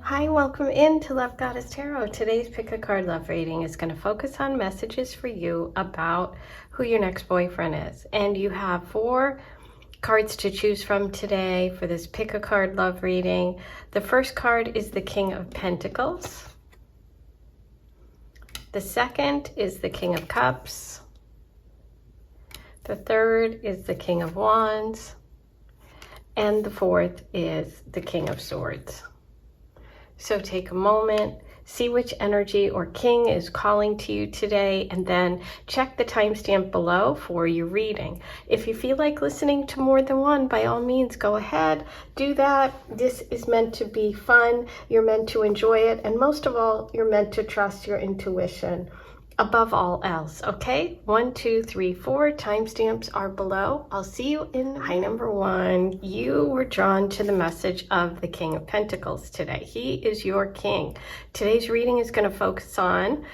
Hi, welcome into Love Goddess Tarot. Today's pick a card love reading is going to focus on messages for you about who your next boyfriend is. And you have 4 cards to choose from today for this pick a card love reading. The first card is the King of Pentacles. The second is the King of Cups. The third is the King of Wands. And the fourth is the King of Swords. So take a moment, see which energy or king is calling to you today, and then check the timestamp below for your reading. If you feel like listening to more than one, by all means, go ahead, do that. This is meant to be fun. You're meant to enjoy it. And most of all, you're meant to trust your intuition above all else, okay? 1, 2, 3, 4 timestamps are below. I'll see you in high number 1. You were drawn to the message of the King of Pentacles today. He is your king. Today's reading is going to focus on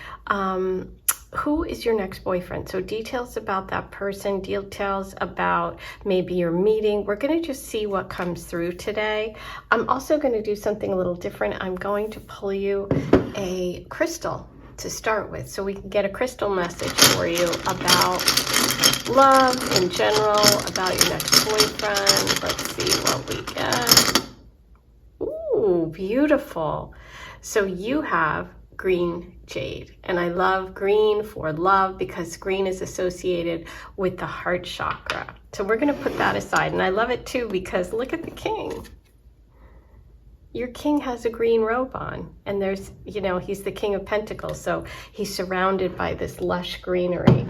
who is your next boyfriend. So details about that person, details about maybe your meeting. We're going to just see what comes through today. I'm also going to do something a little different. I'm going to pull you a crystal to start with, so we can get a crystal message for you about love in general, about your next boyfriend. Let's see what we get. Ooh, beautiful. So you have green jade, and I love green for love because green is associated with the heart chakra. So we're going to put that aside, and I love it too because look at the king. Your king has a green robe on, and there's, you know, he's the King of Pentacles, so he's surrounded by this lush greenery.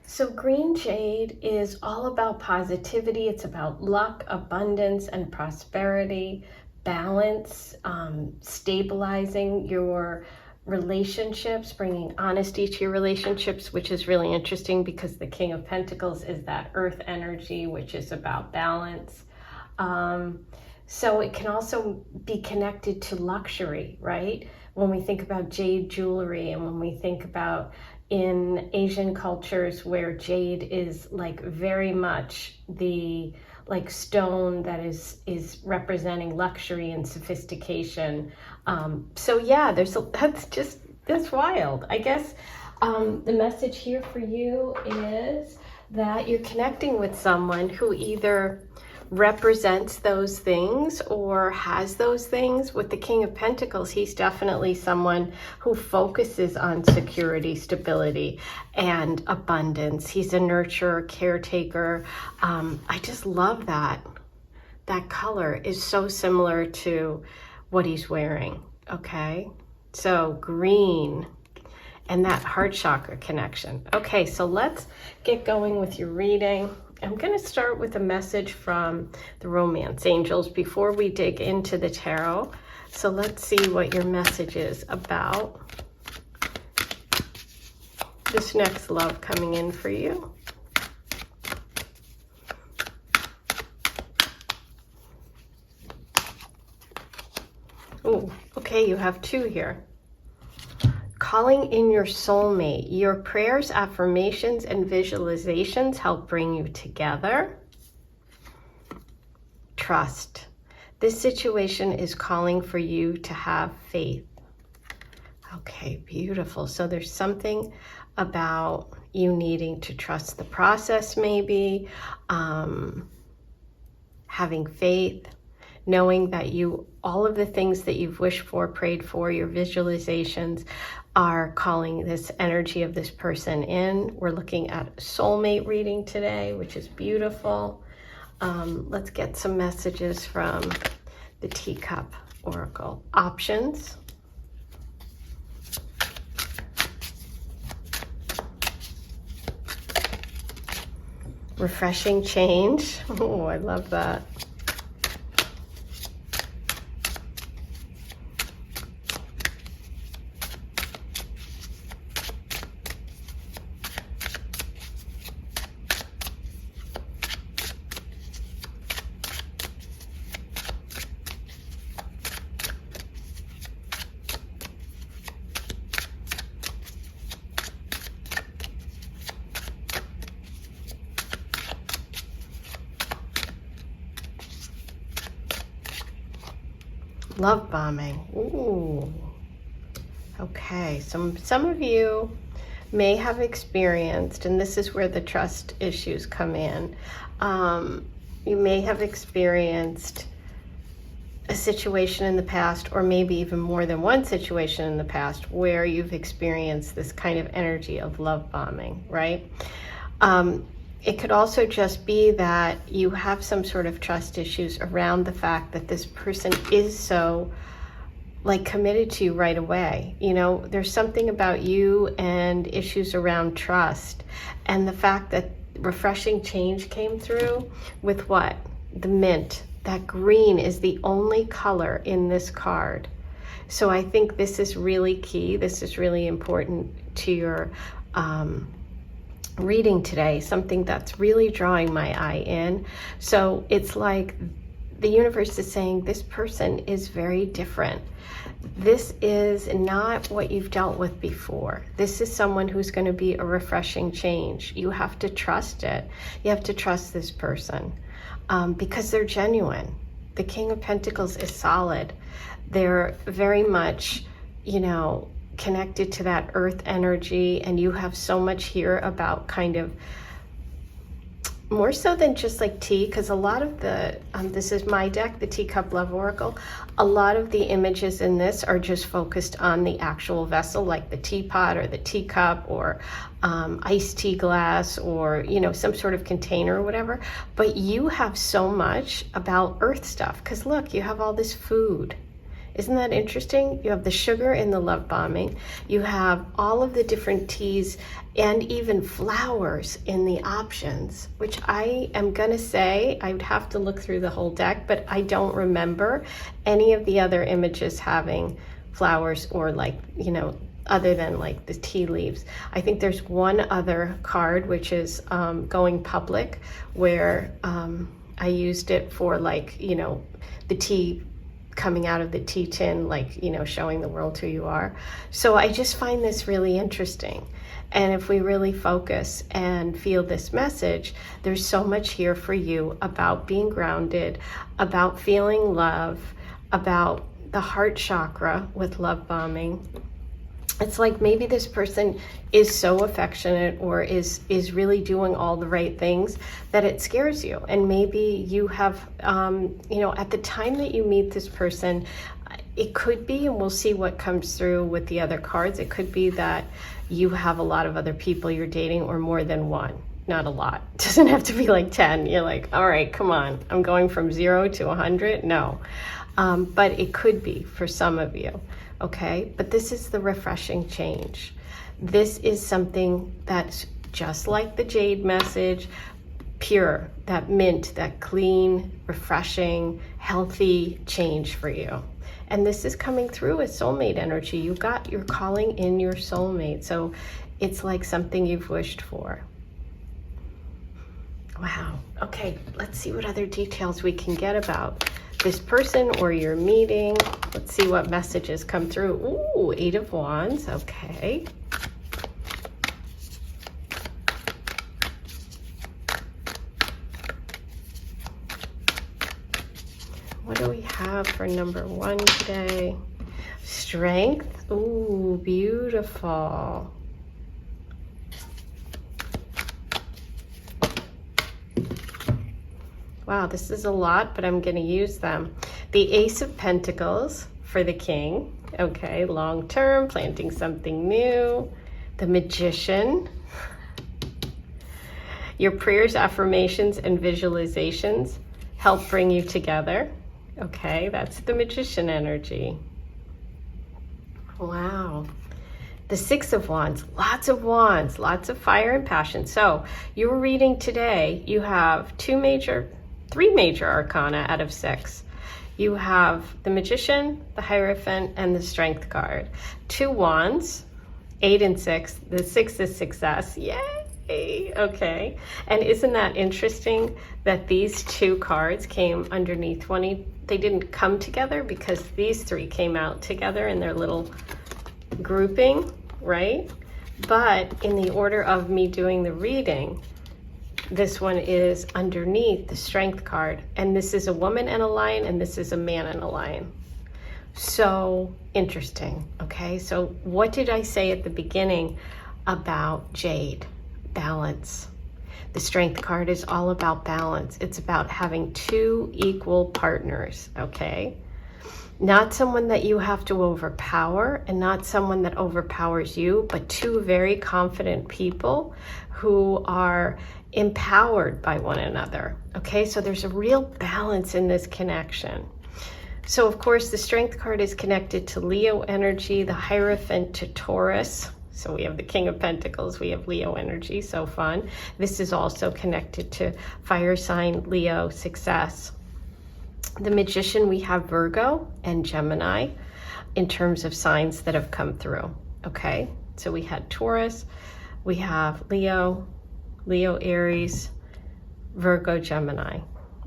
So green jade is all about positivity. It's about luck, abundance, and prosperity, balance, stabilizing your relationships, bringing honesty to your relationships, which is really interesting because the King of Pentacles is that earth energy, which is about balance. So it can also be connected to luxury, right? When we think about jade jewelry, and when we think about in Asian cultures where jade is like very much the like stone that is representing luxury and sophistication. So yeah, that's wild. I guess the message here for you is that you're connecting with someone who either represents those things or has those things. With the King of Pentacles, he's definitely someone who focuses on security, stability, and abundance. He's a nurturer, caretaker. I just love that. That color is so similar to what he's wearing, okay? So green and that heart chakra connection. Okay, so let's get going with your reading. I'm going to start with a message from the romance angels before we dig into the tarot. So let's see what your message is about this next love coming in for you. Oh, okay, you have 2 here. Calling in your soulmate. Your prayers, affirmations, and visualizations help bring you together. Trust. This situation is calling for you to have faith. Okay, beautiful. So there's something about you needing to trust the process, maybe, having faith, knowing that all of the things that you've wished for, prayed for, your visualizations are calling this energy of this person in. We're looking at a soulmate reading today, which is beautiful. Let's get some messages from the Teacup Oracle. Options. Refreshing change. Oh, I love that. Love bombing. Ooh. Okay, some of you may have experienced, and this is where the trust issues come in, you may have experienced a situation in the past, or maybe even more than one situation in the past, where you've experienced this kind of energy of love bombing, right? It could also just be that you have some sort of trust issues around the fact that this person is so like committed to you right away. You know, there's something about you and issues around trust, and the fact that refreshing change came through with what? The mint. That green is the only color in this card. So I think this is really key. This is really important to your reading today, something that's really drawing my eye in. So it's like the universe is saying this person is very different. This is not what you've dealt with before. This is someone who's going to be a refreshing change. You have to trust it. You have to trust this person because they're genuine. The King of Pentacles is solid. They're very much, you know, connected to that earth energy, and you have so much here about kind of more so than just like tea, because a lot of the, this is my deck, the Teacup Love Oracle, a lot of the images in this are just focused on the actual vessel, like the teapot or the teacup or iced tea glass or, you know, some sort of container or whatever. But you have so much about earth stuff, because look, you have all this food. Isn't that interesting? You have the sugar in the love bombing. You have all of the different teas and even flowers in the options, which I am gonna say, I would have to look through the whole deck, but I don't remember any of the other images having flowers or like, you know, other than like the tea leaves. I think there's one other card, which is going public, where I used it for like, you know, the tea coming out of the tea tin, like, you know, showing the world who you are. So I just find this really interesting. And if we really focus and feel this message, there's so much here for you about being grounded, about feeling love, about the heart chakra with love bombing. It's like maybe this person is so affectionate or is really doing all the right things that it scares you. And maybe you have, you know, at the time that you meet this person, it could be, and we'll see what comes through with the other cards, it could be that you have a lot of other people you're dating, or more than one. Not a lot. It doesn't have to be like 10. You're like, all right, come on. I'm going from 0 to 100. No. But it could be for some of you. Okay, but this is the refreshing change. This is something that's just like the jade message, pure, that mint, that clean, refreshing, healthy change for you. And this is coming through as soulmate energy. You're calling in your soulmate. So it's like something you've wished for. Wow. Okay, let's see what other details we can get about this person or your meeting. Let's see what messages come through. Ooh, 8 of Wands. Okay. What do we have for number 1 today? Strength. Ooh, beautiful. Wow, this is a lot, but I'm going to use them. The Ace of Pentacles for the King. Okay, long term, planting something new. The Magician. Your prayers, affirmations, and visualizations help bring you together. Okay, that's the Magician energy. Wow. The 6 of Wands, lots of fire and passion. So your reading today, you have 3 major arcana out of 6. You have the Magician, the Hierophant, and the Strength card. 2 Wands, 8 and 6. The 6 is success. Yay! Okay. And isn't that interesting that these 2 cards came underneath they didn't come together because these 3 came out together in their little grouping, right? But in the order of me doing the reading, this one is underneath the Strength card, and this is a woman and a lion, and this is a man and a lion. So interesting. Okay, so what did I say at the beginning about Jade? Balance. The Strength card is all about balance. It's about having two equal partners, okay? Not someone that you have to overpower and not someone that overpowers you, but two very confident people who are empowered by one another, okay? So there's a real balance in this connection. So of course, the Strength card is connected to Leo energy, the Hierophant to Taurus. So we have the King of Pentacles, we have Leo energy, so fun. This is also connected to fire sign Leo success. The Magician, we have Virgo and Gemini in terms of signs that have come through, okay? So we had Taurus, we have Leo, Aries, Virgo, Gemini,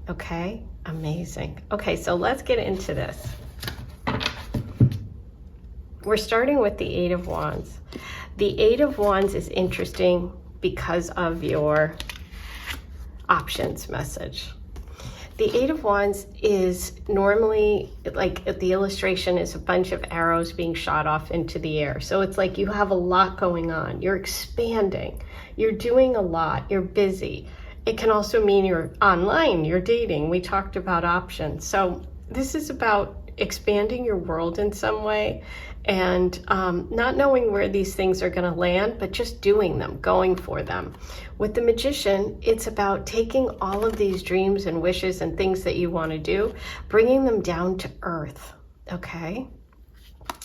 okay? Amazing. Okay, so let's get into this. We're starting with the Eight of Wands. The Eight of Wands is interesting because of your options message. The Eight of Wands is normally, like the illustration is a bunch of arrows being shot off into the air. So it's like you have a lot going on. You're expanding. You're doing a lot. You're busy. It can also mean you're online, you're dating. We talked about options. So this is about expanding your world in some way and not knowing where these things are going to land, but just doing them, going for them. With the Magician, it's about taking all of these dreams and wishes and things that you want to do, bringing them down to earth, okay?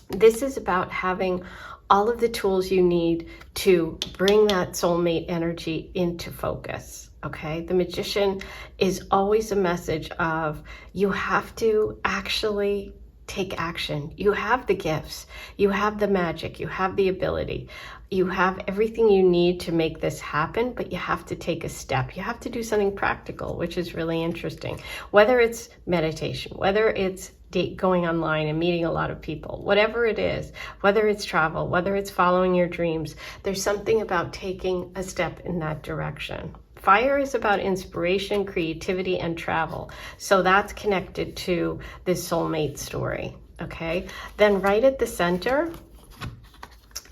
This is about having all of the tools you need to bring that soulmate energy into focus, okay? The Magician is always a message of you have to actually take action. You have the gifts, you have the magic, you have the ability, you have everything you need to make this happen, but you have to take a step. You have to do something practical, which is really interesting. Whether it's meditation, whether it's going online and meeting a lot of people, whatever it is, whether it's travel, whether it's following your dreams, there's something about taking a step in that direction. Fire is about inspiration, creativity, and travel. So that's connected to this soulmate story, okay? Then right at the center,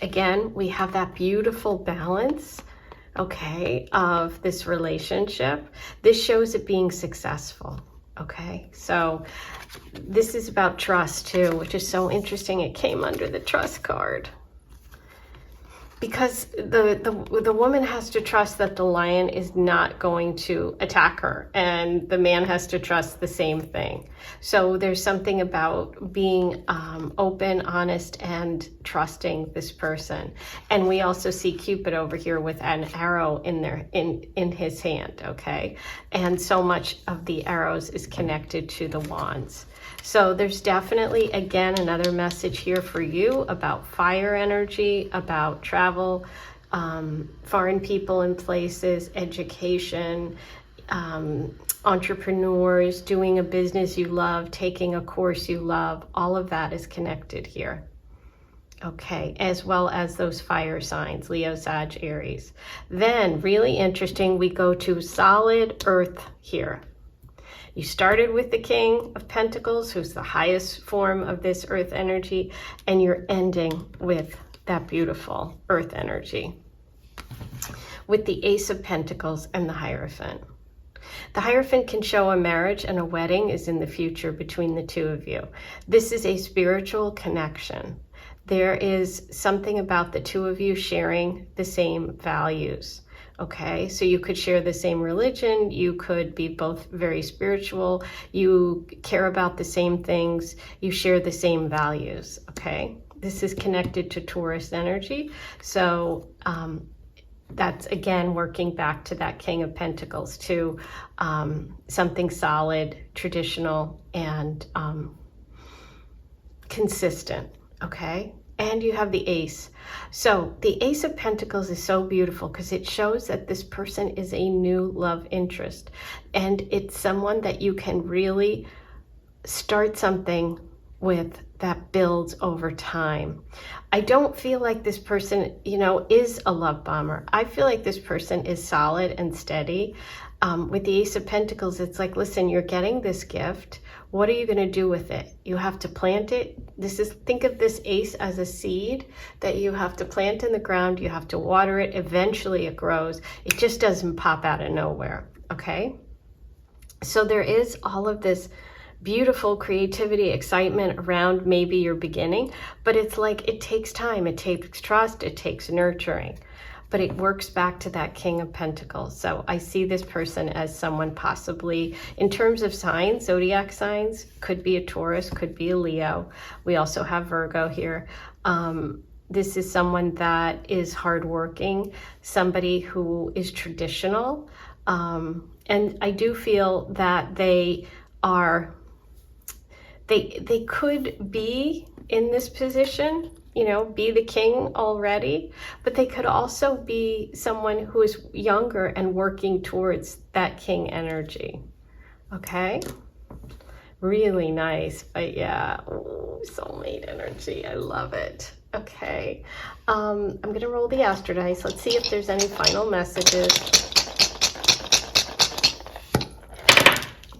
again, we have that beautiful balance, okay, of this relationship. This shows it being successful, okay? So this is about trust too, which is so interesting. It came under the Trust card. Because the woman has to trust that the lion is not going to attack her, and the man has to trust the same thing. So there's something about being open, honest, and trusting this person. And we also see Cupid over here with an arrow in his hand, okay? And so much of the arrows is connected to the wands. So there's definitely, again, another message here for you about fire energy, about travel, foreign people and places, education, entrepreneurs, doing a business you love, taking a course you love. All of that is connected here. Okay, as well as those fire signs, Leo, Sag, Aries. Then, really interesting, we go to solid earth here. You started with the King of Pentacles, who's the highest form of this earth energy, and you're ending with that beautiful earth energy with the Ace of Pentacles and the Hierophant. The Hierophant can show a marriage and a wedding is in the future between the two of you. This is a spiritual connection. There is something about the two of you sharing the same values. Okay, so you could share the same religion, you could be both very spiritual, you care about the same things, you share the same values, okay? This is connected to Taurus energy, so that's again working back to that King of Pentacles, to something solid, traditional, and consistent, okay? And you have the Ace. So the Ace of Pentacles is so beautiful because it shows that this person is a new love interest. And it's someone that you can really start something with that builds over time. I don't feel like this person, you know, is a love bomber. I feel like this person is solid and steady. with the Ace of Pentacles, it's like, listen, you're getting this gift. What are you going to do with it? You have to plant it. Think of this ace as a seed that you have to plant in the ground. You have to water it. Eventually it grows. It just doesn't pop out of nowhere. Okay. So there is all of this beautiful creativity, excitement around maybe your beginning, but it's like, it takes time. It takes trust. It takes nurturing. But it works back to that King of Pentacles. So I see this person as someone possibly, in terms of signs, zodiac signs, could be a Taurus, could be a Leo. We also have Virgo here. This is someone that is hardworking, somebody who is traditional. And I do feel that they could be in this position, you know, be the king already, but they could also be someone who is younger and working towards that king energy. Okay. Really nice. But yeah, ooh, soulmate energy. I love it. Okay. I'm going to roll the Astro dice. Let's see if there's any final messages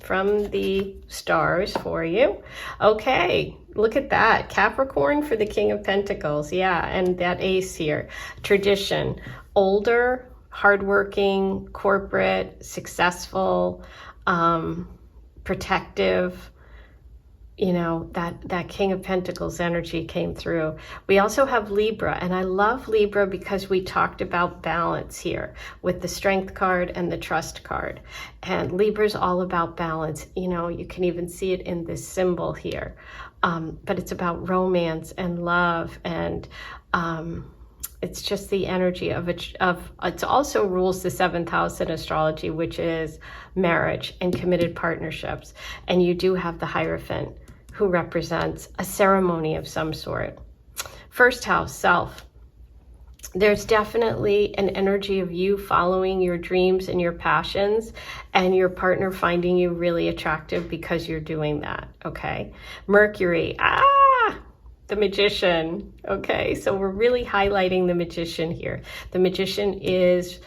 from the stars for you. Okay, look at that. Capricorn for the King of Pentacles. Yeah, and that ace here. Tradition, older, hardworking, corporate, successful, protective. You know, that King of Pentacles energy came through. We also have Libra, and I love Libra because we talked about balance here with the Strength card and the Trust card. And Libra's all about balance. You know, you can even see it in this symbol here. But it's about romance and love, and it's just the energy of it also rules the 7th house in astrology, which is marriage and committed partnerships. And you do have the Hierophant, who represents a ceremony of some sort. First house, self. There's definitely an energy of you following your dreams and your passions, and your partner finding you really attractive because you're doing that. Okay. Mercury, the Magician. Okay, so we're really highlighting the Magician here. The Magician is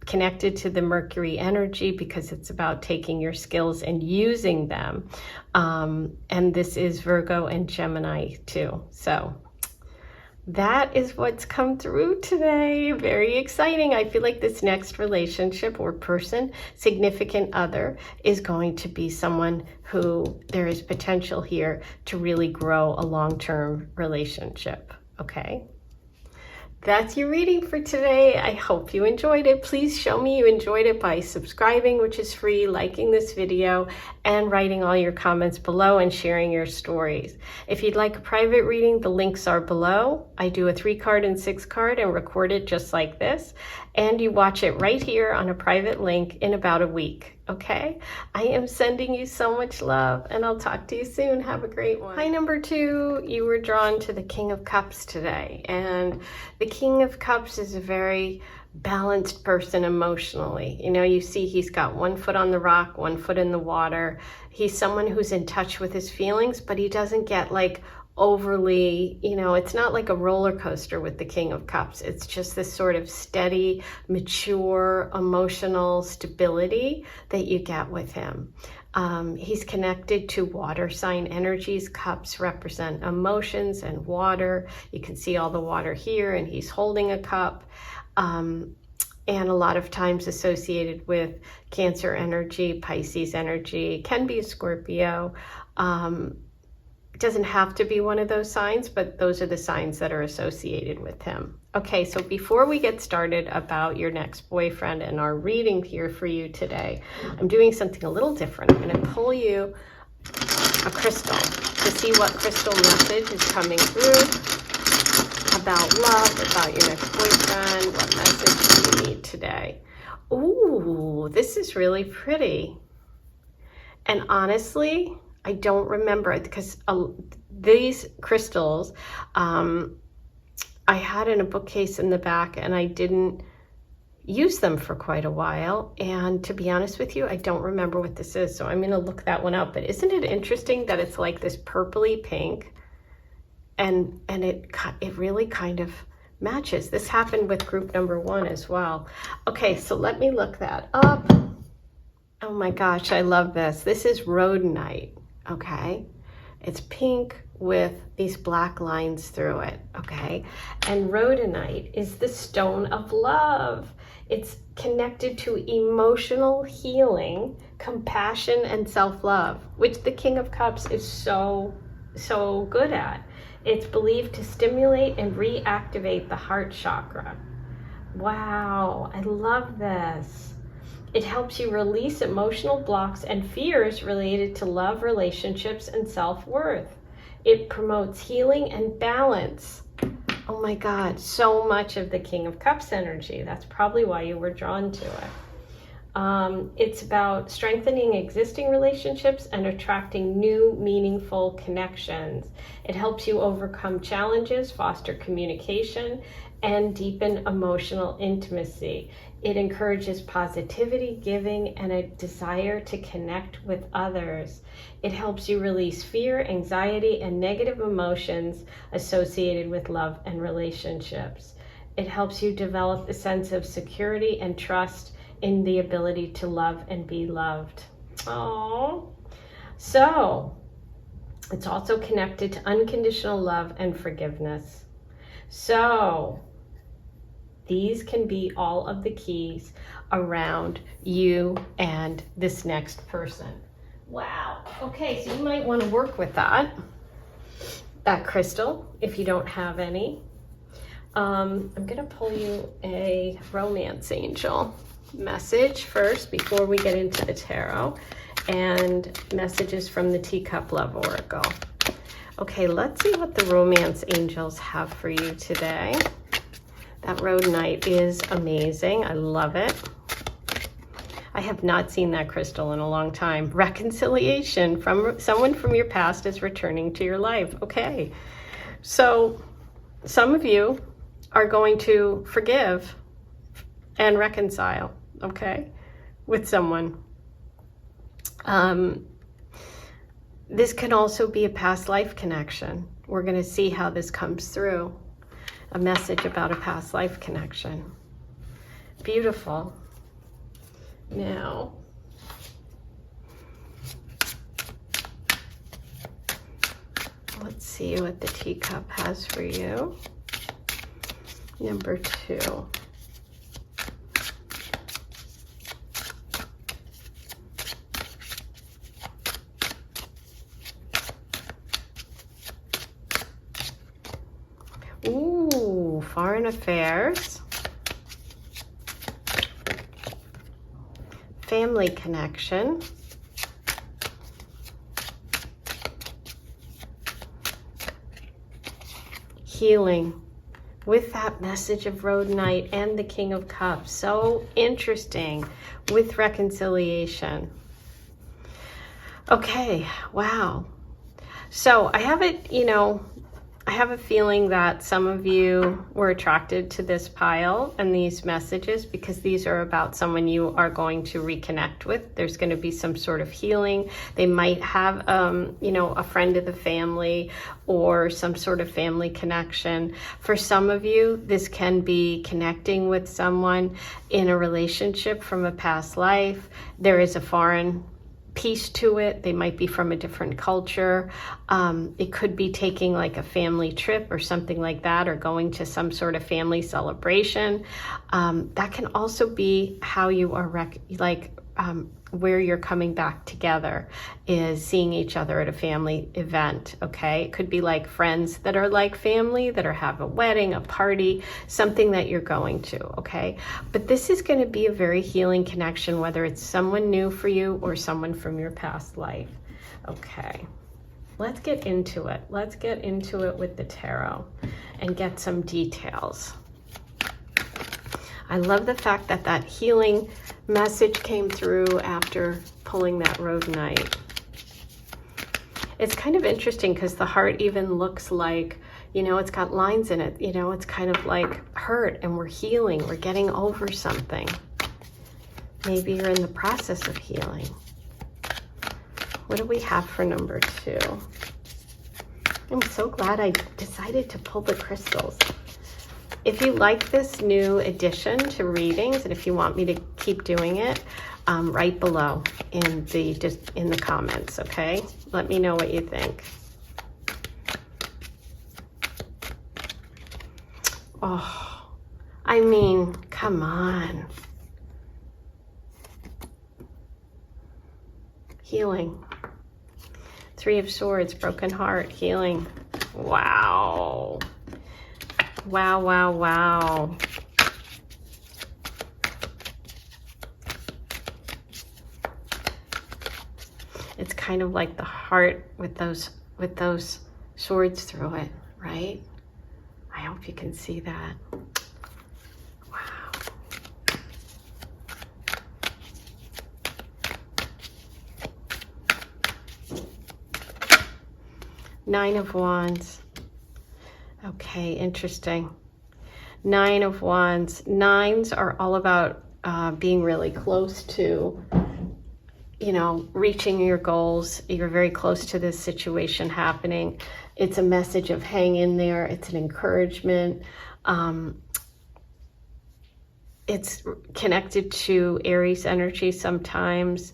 connected to the Mercury energy because it's about taking your skills and using them. And this is Virgo and Gemini too. So that is what's come through today. Very exciting. I feel like this next relationship or person, significant other, is going to be someone who there is potential here to really grow a long-term relationship. Okay. That's your reading for today. I hope you enjoyed it. Please show me you enjoyed it by subscribing, which is free, liking this video, and writing all your comments below and sharing your stories. If you'd like a private reading, the links are below. I do a 3-card and 6-card and record it just like this. And you watch it right here on a private link in about a week. Okay, I am sending you so much love, and I'll talk to you soon. Have a great one. Hi, number 2. You were drawn to the King of Cups today, and the King of Cups is a very balanced person emotionally. You know, you see he's got one foot on the rock, one foot in the water. He's someone who's in touch with his feelings, but he doesn't get like overly, you know, it's not like a roller coaster with the King of Cups. It's just this sort of steady, mature, emotional stability that you get with him. He's connected to water sign energies. Cups represent emotions and water. You can see all the water here, and he's holding a cup. And a lot of times associated with Cancer energy, Pisces energy, can be a Scorpio. It doesn't have to be one of those signs, but those are the signs that are associated with him. Okay, so before we get started about your next boyfriend and our reading here for you today, I'm doing something a little different. I'm going to pull you a crystal to see what crystal message is coming through about love, about your next boyfriend. What message do you need today? Ooh, this is really pretty. And honestly, I don't remember it because these crystals I had in a bookcase in the back, and I didn't use them for quite a while. And to be honest with you, I don't remember what this is. So I'm going to look that one up. But isn't it interesting that it's like this purpley pink, and it really kind of matches. This happened with group number 1 as well. Okay, so let me look that up. Oh my gosh, I love this. This is rhodonite, okay? It's pink with these black lines through it, okay? And rhodonite is the stone of love. It's connected to emotional healing, compassion, and self-love, which the King of Cups is so good at. It's believed to stimulate and reactivate the heart chakra. Wow, I love this. It helps you release emotional blocks and fears related to love, relationships, and self-worth. It promotes healing and balance. Oh my God, so much of the King of Cups energy. That's probably why you were drawn to it. It's about strengthening existing relationships and attracting new, meaningful connections. It helps you overcome challenges, foster communication, and deepen emotional intimacy. It encourages positivity, giving, and a desire to connect with others. It helps you release fear, anxiety, and negative emotions associated with love and relationships. It helps you develop a sense of security and trust in the ability to love and be loved. Oh, so it's also connected to unconditional love and forgiveness. So these can be all of the keys around you and this next person. Wow. Okay, so you might want to work with that crystal if you don't have any. I'm going to pull you a romance angel message first before we get into the tarot, and messages from the Teacup Love Oracle. Okay, let's see what the romance angels have for you today. That rhodonite is amazing. I love it. I have not seen that crystal in a long time. Reconciliation from someone from your past is returning to your life. Okay, so some of you are going to forgive and reconcile, okay, with someone. This can also be a past life connection. We're going to see how this comes through. A message about a past life connection. Beautiful. Now, let's see what the teacup has for you. Number 2. Ooh, foreign affairs. Family connection. Healing. With that message of rhodonite and the King of Cups. So interesting. With reconciliation. Okay, wow. So I have it, I have a feeling that some of you were attracted to this pile and these messages because these are about someone you are going to reconnect with. There's going to be some sort of healing. They might have, a friend of the family or some sort of family connection. For some of you, this can be connecting with someone in a relationship from a past life. There is a foreign piece to it. They might be from a different culture. It could be taking like a family trip or something like that, or going to some sort of family celebration. That can also be how you are where you're coming back together is seeing each other at a family event. Okay, it could be like friends that are like family that are have a wedding, a party, something that you're going to. Okay, but this is going to be a very healing connection, whether it's someone new for you or someone from your past life. Okay, let's get into it. Let's get into it with the tarot and get some details. I love the fact that that healing message came through after pulling that rhodonite. It's kind of interesting because the heart even looks like, it's got lines in it. It's kind of like hurt and we're healing. We're getting over something. Maybe you're in the process of healing. What do we have for number 2? I'm so glad I decided to pull the crystals. If you like this new addition to readings, and if you want me to keep doing it, right below in the comments, okay? Let me know what you think. Oh, I mean, come on. Healing. Three of Swords, broken heart, healing. Wow. Wow, wow, wow. It's kind of like the heart with those swords through it, right? I hope you can see that. Wow. Nine of Wands. Okay, interesting. Nine of Wands. Nines are all about being really close to, you know, reaching your goals. You're very close to this situation happening. It's a message of hang in there. It's an encouragement. It's connected to Aries energy sometimes,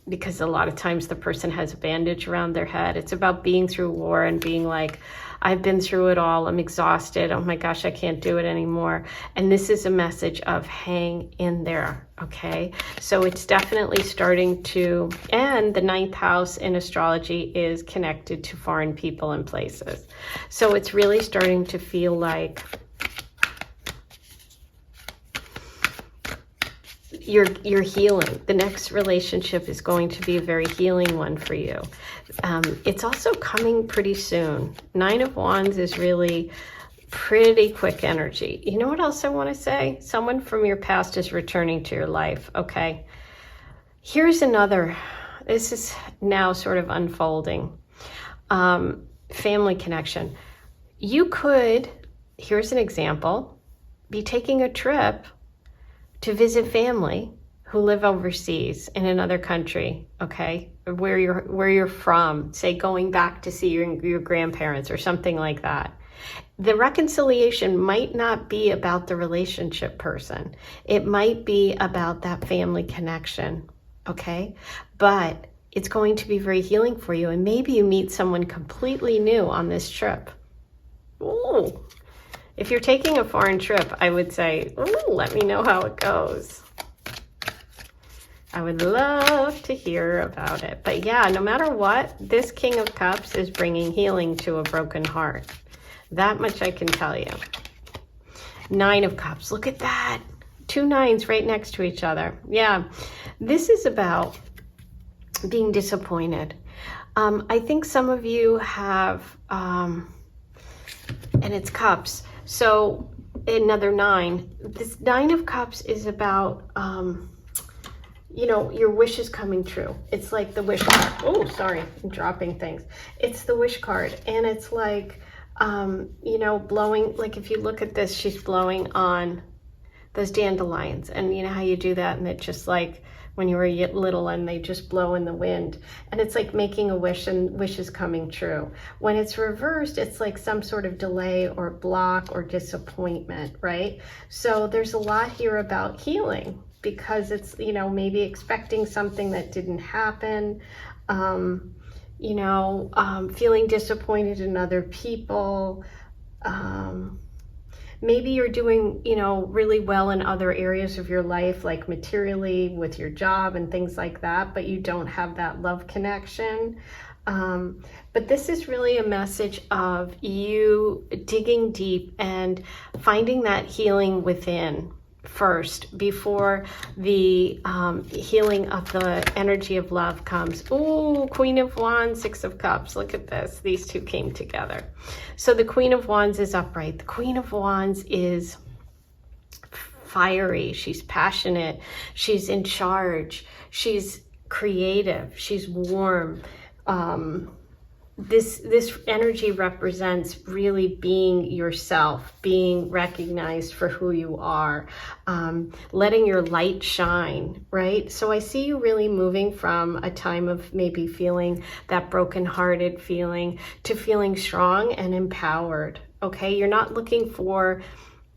because a lot of times the person has a bandage around their head. It's about being through war and being like, I've been through it all. I'm exhausted. Oh my gosh, I can't do it anymore. And this is a message of hang in there, okay? So it's definitely starting to, and the 9th house in astrology is connected to foreign people and places. So it's really starting to feel like you're healing. The next relationship is going to be a very healing one for you. It's also coming pretty soon. 9 of Wands is really pretty quick energy. You know what else I want to say? Someone from your past is returning to your life, okay? Here's another, this is now sort of unfolding. Family connection. You could, here's an example, be taking a trip to visit family who live overseas in another country, okay? Where you're from, say going back to see your grandparents or something like that. The reconciliation might not be about the relationship person. It might be about that family connection, okay? But it's going to be very healing for you, and maybe you meet someone completely new on this trip. Ooh. If you're taking a foreign trip, I would say, ooh, let me know how it goes. I would love to hear about it. But yeah, no matter what, this King of Cups is bringing healing to a broken heart. That much I can tell you. 9 of Cups, look at that. 2 9s right next to each other. Yeah, this is about being disappointed. I think some of you have, and it's Cups. So another 9. This 9 of Cups is about, you know, your wishes coming true. It's like the wish card. Oh, sorry, I'm dropping things. It's the wish card. And it's like, you know, blowing, like if you look at this, she's blowing on those dandelions. And you know how you do that? And it just like, when you were little and they just blow in the wind. And it's like making a wish and wishes coming true. When it's reversed, it's like some sort of delay or block or disappointment, right? So there's a lot here about healing, because it's, you know, maybe expecting something that didn't happen, you know, feeling disappointed in other people, maybe you're doing, you know, really well in other areas of your life, like materially with your job and things like that, but you don't have that love connection. But this is really a message of you digging deep and finding that healing within first before the healing of the energy of love comes. Ooh, Queen of Wands, 6 of Cups. Look at this. These two came together. So the Queen of Wands is upright. The Queen of Wands is fiery. She's passionate. She's in charge. She's creative. She's warm. This energy represents really being yourself, being recognized for who you are, letting your light shine, right? So I see you really moving from a time of maybe feeling that brokenhearted feeling to feeling strong and empowered, okay? You're not looking for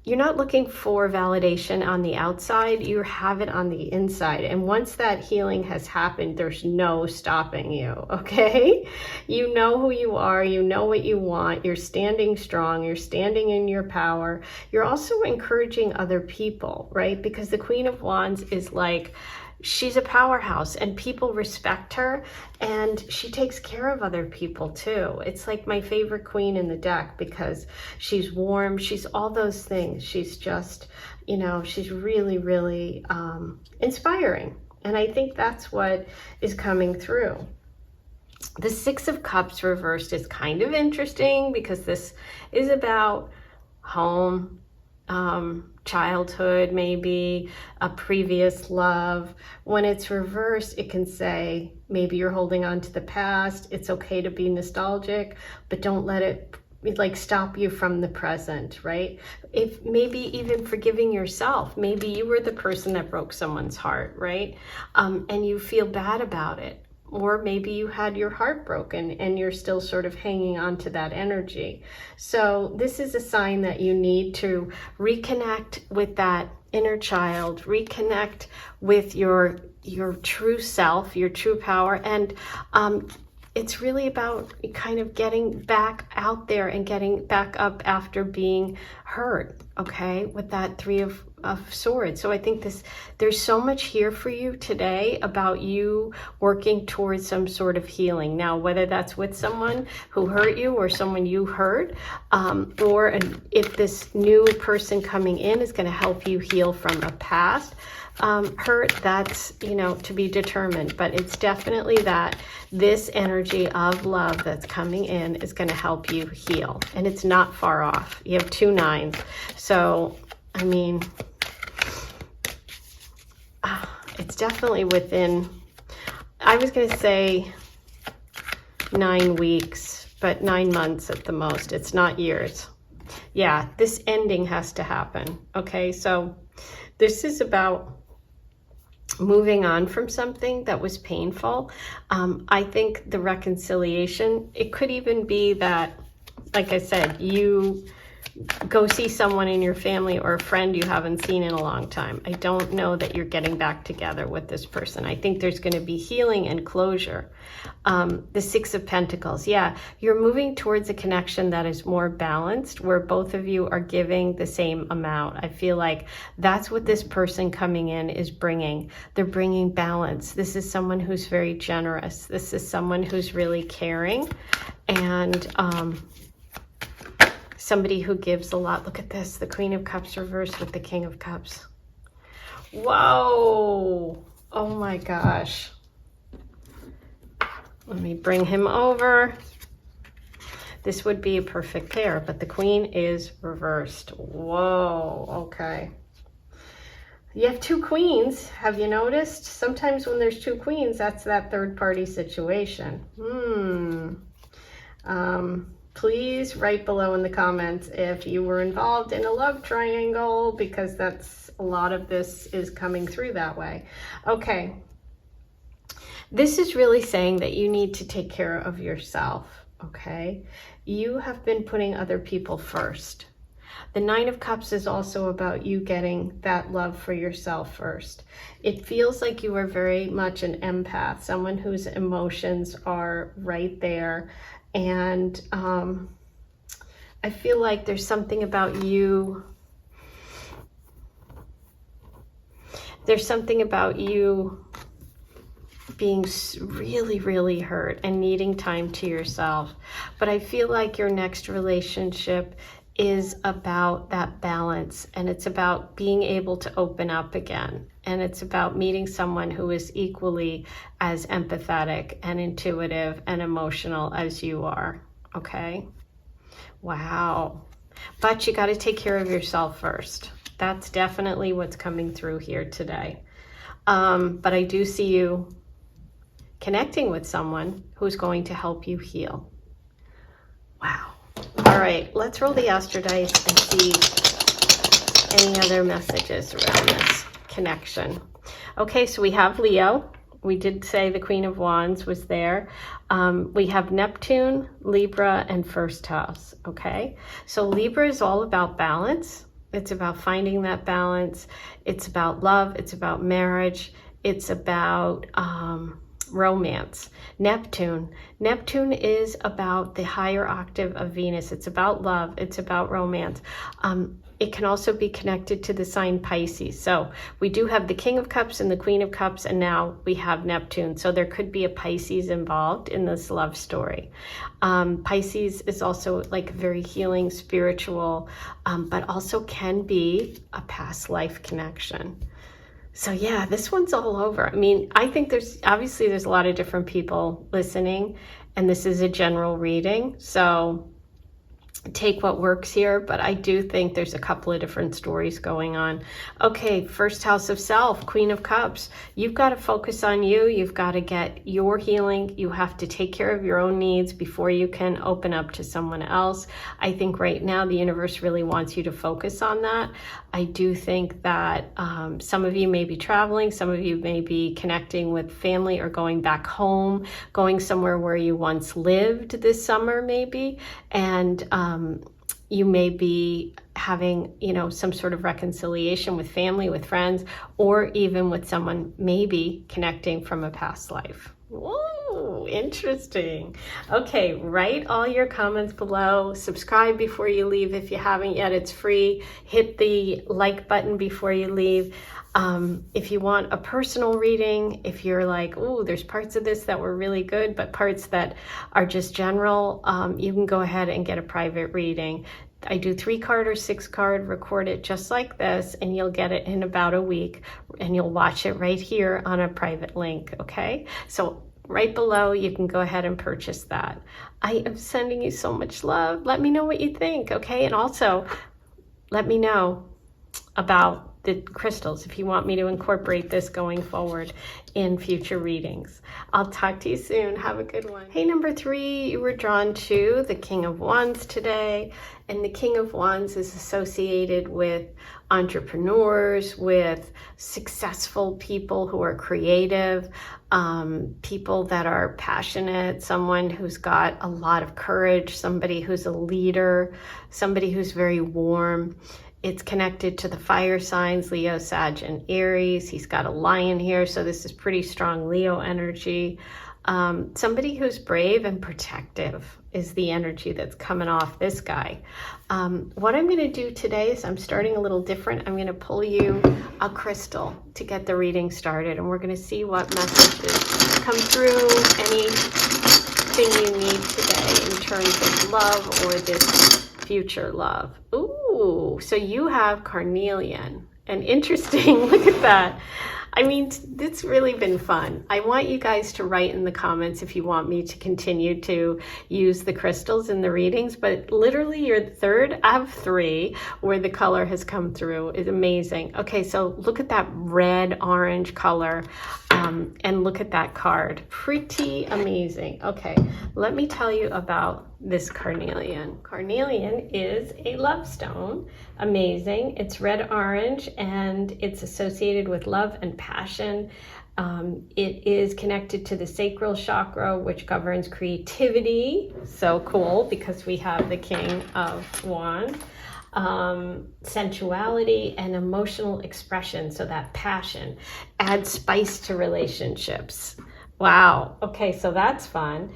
you're not looking for validation on the outside, you have it on the inside. And once that healing has happened, there's no stopping you, okay? You know who you are, you know what you want, you're standing strong, you're standing in your power. You're also encouraging other people, right? Because the Queen of Wands is like, she's a powerhouse and people respect her, and she takes care of other people too. It's like my favorite queen in the deck because she's warm, she's all those things. She's just, you know, she's really, really inspiring. And I think that's what is coming through. The Six of Cups reversed is kind of interesting because this is about home, childhood, maybe a previous love. When it's reversed, it can say maybe you're holding on to the past. It's okay to be nostalgic, but don't let it like stop you from the present, right? If maybe even forgiving yourself, maybe you were the person that broke someone's heart, right? And you feel bad about it. Or maybe you had your heart broken and you're still sort of hanging on to that energy. So this is a sign that you need to reconnect with that inner child, reconnect with your true self, your true power. And it's really about kind of getting back out there and getting back up after being hurt, okay, with that Three of Swords. So I think there's so much here for you today about you working towards some sort of healing. Now, whether that's with someone who hurt you or someone you hurt, or if this new person coming in is going to help you heal from a past hurt, that's, you know, to be determined. But it's definitely that this energy of love that's coming in is going to help you heal, and it's not far off. You have 2 9s, so I mean, it's definitely within, I was going to say 9 weeks, but 9 months at the most. It's not years. Yeah, this ending has to happen. Okay, so this is about moving on from something that was painful. I think the reconciliation, it could even be that, like I said, you go see someone in your family or a friend you haven't seen in a long time. I don't know that you're getting back together with this person. I think there's going to be healing and closure. The Six of Pentacles. Yeah, you're moving towards a connection that is more balanced, where both of you are giving the same amount. I feel like that's what this person coming in is bringing. They're bringing balance. This is someone who's very generous. This is someone who's really caring, and somebody who gives a lot. Look at this, the Queen of Cups reversed with the King of Cups. Whoa, oh my gosh. Let me bring him over. This would be a perfect pair, but the Queen is reversed. Whoa, okay. You have 2 queens. Have you noticed? Sometimes when there's 2 queens, that's that third party situation. Please write below in the comments if you were involved in a love triangle, because that's a lot of this is coming through that way. Okay. This is really saying that you need to take care of yourself, okay? You have been putting other people first. The Nine of Cups is also about you getting that love for yourself first. It feels like you are very much an empath, someone whose emotions are right there. And I feel like there's something about you. There's something about you being really, really hurt and needing time to yourself. But I feel like your next relationship is about that balance, and it's about being able to open up again. And it's about meeting someone who is equally as empathetic and intuitive and emotional as you are, okay? Wow. But you got to take care of yourself first. That's definitely what's coming through here today. But I do see you connecting with someone who's going to help you heal. Wow. All right, let's roll the Astro dice and see any other messages around this connection. Okay, so we have Leo. We did say the Queen of Wands was there. We have Neptune, Libra, and first house, okay? So Libra is all about balance. It's about finding that balance. It's about love. It's about marriage. It's about romance. Neptune is about the higher octave of Venus. It's about love. It's about romance. It can also be connected to the sign Pisces. So we do have the King of Cups and the Queen of Cups, and now we have Neptune. So there could be a Pisces involved in this love story. Pisces is also like very healing, spiritual, but also can be a past life connection. So yeah, this one's all over. I mean, I think there's a lot of different people listening, and this is a general reading. So take what works here, but I do think there's a couple of different stories going on. Okay, first house of self, Queen of Cups. You've got to focus on you. You've got to get your healing. You have to take care of your own needs before you can open up to someone else. I think right now the universe really wants you to focus on that. I do think that some of you may be traveling, some of you may be connecting with family or going back home, going somewhere where you once lived this summer maybe, and you may be having, some sort of reconciliation with family, with friends, or even with someone maybe connecting from a past life. Whoa, interesting. Okay, write all your comments below. Subscribe before you leave if you haven't yet. It's free. Hit the like button before you leave. If you want a personal reading, if you're like, oh, there's parts of this that were really good, but parts that are just general, you can go ahead and get a private reading. I do 3-card or 6-card, record it just like this, and you'll get it in about a week, and you'll watch it right here on a private link, okay? So right below, you can go ahead and purchase that. I am sending you so much love. Let me know what you think, okay? And also, let me know about the crystals if you want me to incorporate this going forward in future readings. I'll talk to you soon. Have a good one. Hey, number 3, you were drawn to the King of Wands today, and the King of Wands is associated with entrepreneurs, with successful people who are creative, people that are passionate, someone who's got a lot of courage, somebody who's a leader, somebody who's very warm. It's connected to the fire signs, Leo, Sag, and Aries. He's got a lion here, so this is pretty strong Leo energy. Somebody who's brave and protective is the energy that's coming off this guy. What I'm going to do today is I'm starting a little different. I'm going to pull you a crystal to get the reading started, and we're going to see what messages come through, anything you need today in terms of love or this future love. Ooh, so you have carnelian, and interesting. Look at that. I mean, it's really been fun. I want you guys to write in the comments if you want me to continue to use the crystals in the readings, but literally your third out of 3 where the color has come through is amazing. Okay, so look at that red orange color, and look at that card. Pretty amazing. Okay, let me tell you about this carnelian. Carnelian is a love stone. Amazing. It's red orange, and it's associated with love and passion. It is connected to the sacral chakra, which governs creativity. So cool, because we have the King of Wands. Sensuality and emotional expression, so that passion adds spice to relationships. Wow. Okay, so that's fun.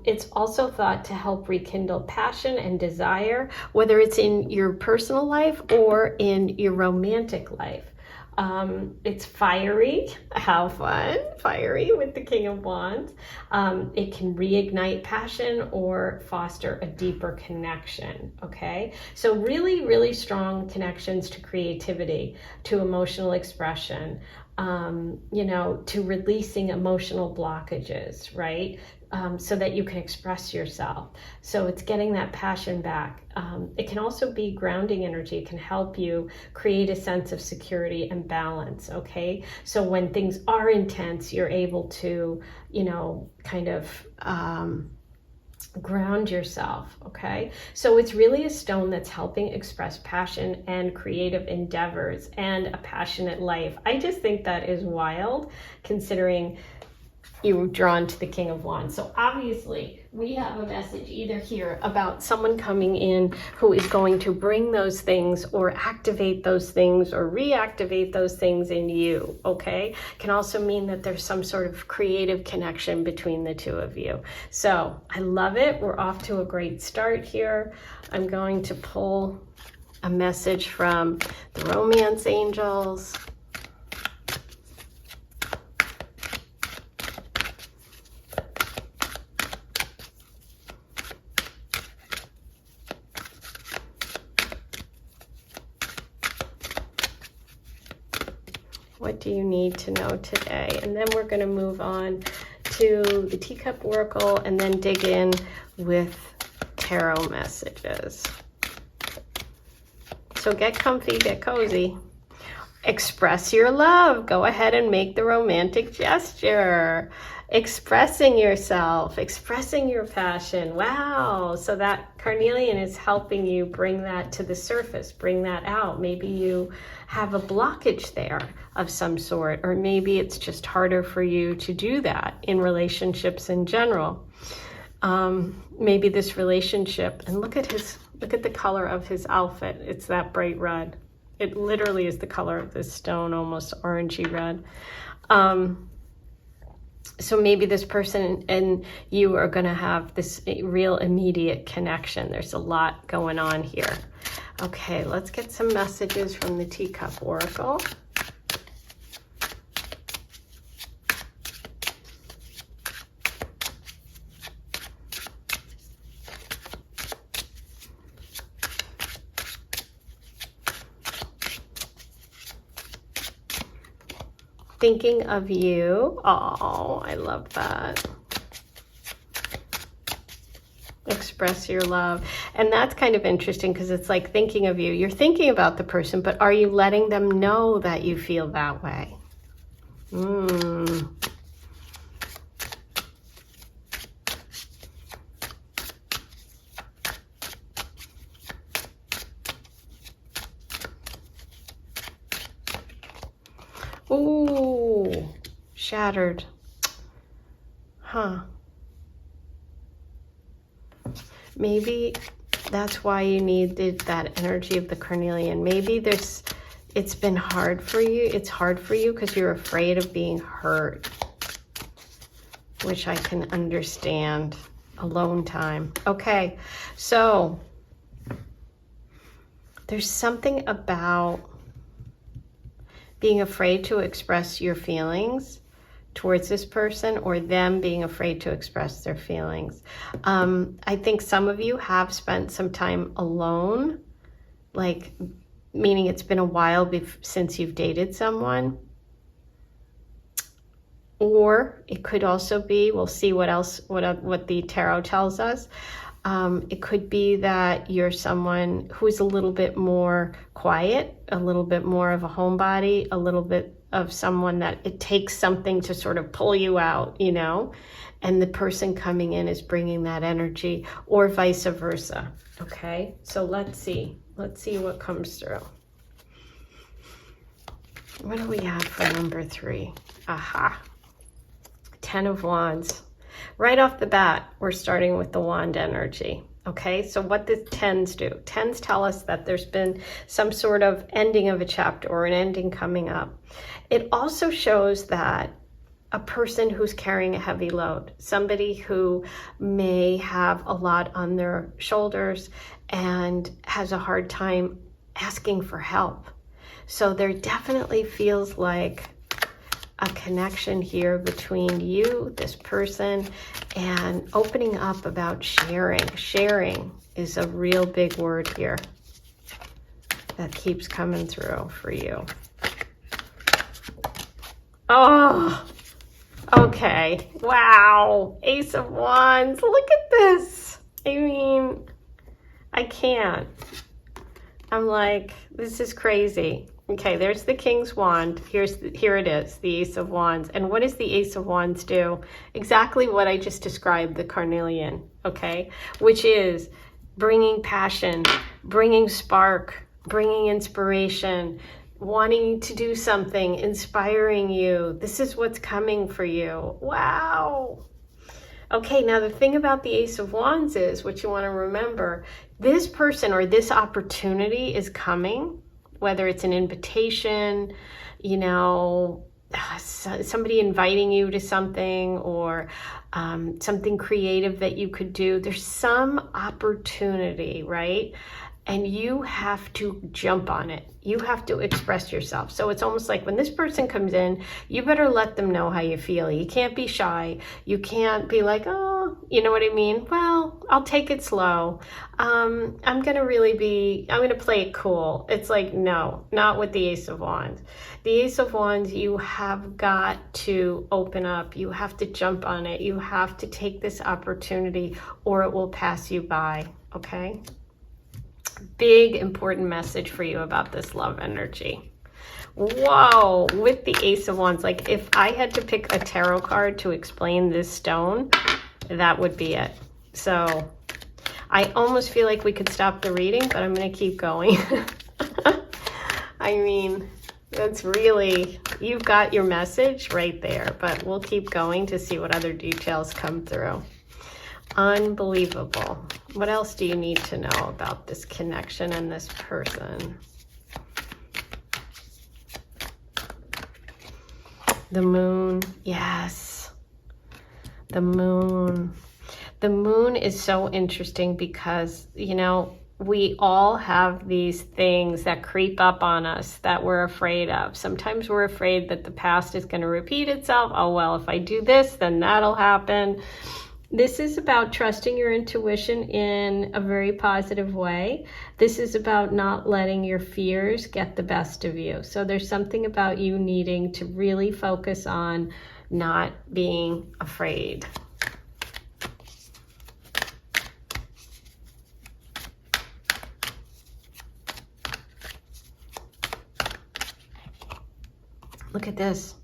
It's also thought to help rekindle passion and desire, whether it's in your personal life or in your romantic life. It's fiery. How fun. Fiery with the King of Wands. It can reignite passion or foster a deeper connection. Okay, so really, really strong connections to creativity, to emotional expression, to releasing emotional blockages, right? So that you can express yourself. So it's getting that passion back. It can also be grounding energy. It can help you create a sense of security and balance, okay? So when things are intense, you're able to, kind of ground yourself, okay? So it's really a stone that's helping express passion and creative endeavors and a passionate life. I just think that is wild, considering you were drawn to the King of Wands. So obviously we have a message either here about someone coming in who is going to bring those things or activate those things or reactivate those things in you, okay? Can also mean that there's some sort of creative connection between the two of you. So I love it. We're off to a great start here. I'm going to pull a message from the romance angels. What do you need to know today? And then we're going to move on to the Teacup Oracle and then dig in with tarot messages. So get comfy, get cozy. Express your love. Go ahead and make the romantic gesture. Expressing yourself, expressing your passion. Wow. So that carnelian is helping you bring that to the surface, bring that out. Maybe you have a blockage there of some sort, or maybe it's just harder for you to do that in relationships in general. Maybe this relationship, and look at the color of his outfit. It's that bright red. It literally is the color of this stone, almost orangey red. So maybe this person and you are going to have this real immediate connection. There's a lot going on here. Okay, let's get some messages from the Teacup Oracle. Thinking of you. Oh, I love that. Express your love. And that's kind of interesting because it's like thinking of you. You're thinking about the person, but are you letting them know that you feel that way? Ooh, shattered. Huh. Maybe that's why you needed that energy of the carnelian. Maybe it's been hard for you. It's hard for you because you're afraid of being hurt, which I can understand. Alone time. Okay, so there's something about being afraid to express your feelings towards this person, or them being afraid to express their feelings. I think some of you have spent some time alone, like meaning it's been a while since you've dated someone. Or it could also be, we'll see what the tarot tells us. It could be that you're someone who's a little bit more quiet, a little bit more of a homebody, a little bit of someone that it takes something to sort of pull you out, you know, and the person coming in is bringing that energy, or vice versa. Okay, so let's see what comes through. What do we have for number 3? Aha, 10 of Wands. Right off the bat, we're starting with the wand energy. Okay, so what the 10s do? 10s tell us that there's been some sort of ending of a chapter or an ending coming up. It also shows that a person who's carrying a heavy load, somebody who may have a lot on their shoulders and has a hard time asking for help. So there definitely feels like a connection here between you, this person, and opening up about sharing. Sharing is a real big word here that keeps coming through for you. Oh, okay. Wow. Ace of Wands. Look at this. I mean, I can't. I'm like, this is crazy. Okay, there's the King's Wand. Here it is, the Ace of Wands. And what does the Ace of Wands do? Exactly what I just described, the carnelian, okay? Which is bringing passion, bringing spark, bringing inspiration, wanting to do something, inspiring you. This is what's coming for you. Wow. Okay, now the thing about the Ace of Wands is, what you want to remember, this person or this opportunity is coming, whether it's an invitation, you know, somebody inviting you to something, or something creative that you could do. There's some opportunity, right? And you have to jump on it. You have to express yourself. So it's almost like when this person comes in, you better let them know how you feel. You can't be shy. You can't be like, oh, you know what I mean? Well, I'll take it slow. I'm going to play it cool. It's like, no, not with the Ace of Wands. The Ace of Wands, you have got to open up. You have to jump on it. You have to take this opportunity or it will pass you by, okay? Big important message for you about this love energy. Whoa, with the Ace of Wands, like if I had to pick a tarot card to explain this stone, that would be it. So I almost feel like we could stop the reading, but I'm going to keep going. I mean, that's really, you've got your message right there, but we'll keep going to see what other details come through. Unbelievable. What else do you need to know about this connection and this person? The moon. Yes. The moon. The moon is so interesting because, you know, we all have these things that creep up on us that we're afraid of. Sometimes we're afraid that the past is going to repeat itself. Oh, well, if I do this, then that'll happen. This is about trusting your intuition in a very positive way. This is about not letting your fears get the best of you. So there's something about you needing to really focus on not being afraid. Look at this,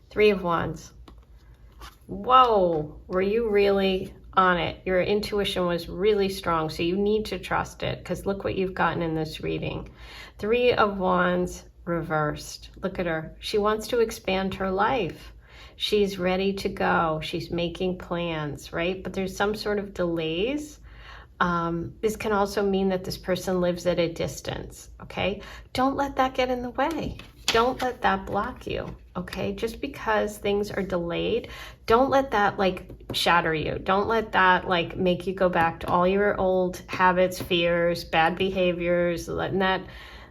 Three of Wands. Whoa, were you really on it? Your intuition was really strong, so you need to trust it, because look what you've gotten in this reading. Three of Wands reversed. Look at her. She wants to expand her life. She's ready to go. She's making plans, right? But there's some sort of delays. This can also mean that this person lives at a distance, okay? Don't let that get in the way. Don't let that block you, okay? Just because things are delayed, don't let that like shatter you. Don't let that like make you go back to all your old habits, fears, bad behaviors, letting that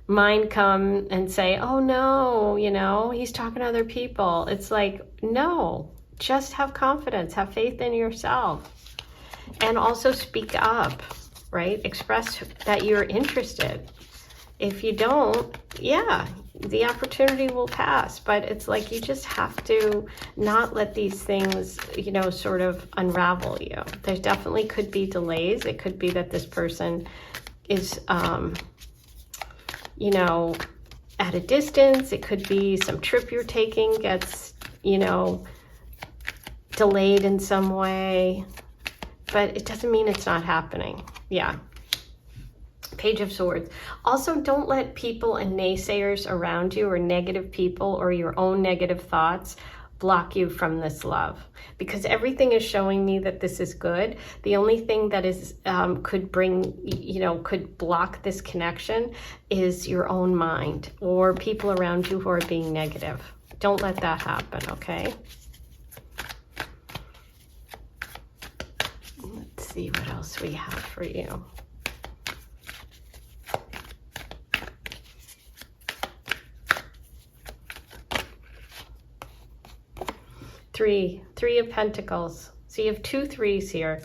mind come and say, oh no, you know, he's talking to other people. It's like, no, just have confidence, have faith in yourself. And also speak up, right? Express that you're interested. If you don't, yeah, the opportunity will pass, but it's like you just have to not let these things, you know, sort of unravel you. There definitely could be delays. It could be that this person is, you know, at a distance. It could be some trip you're taking gets, you know, delayed in some way, but it doesn't mean it's not happening. Yeah. Page of Swords. Also, don't let people and naysayers around you or negative people or your own negative thoughts block you from this love, because everything is showing me that this is good. The only thing that is could bring, you know, could block this connection is your own mind or people around you who are being negative. Don't let that happen, okay? Let's see what else we have for you. Three of Pentacles. So you have 2 3s here.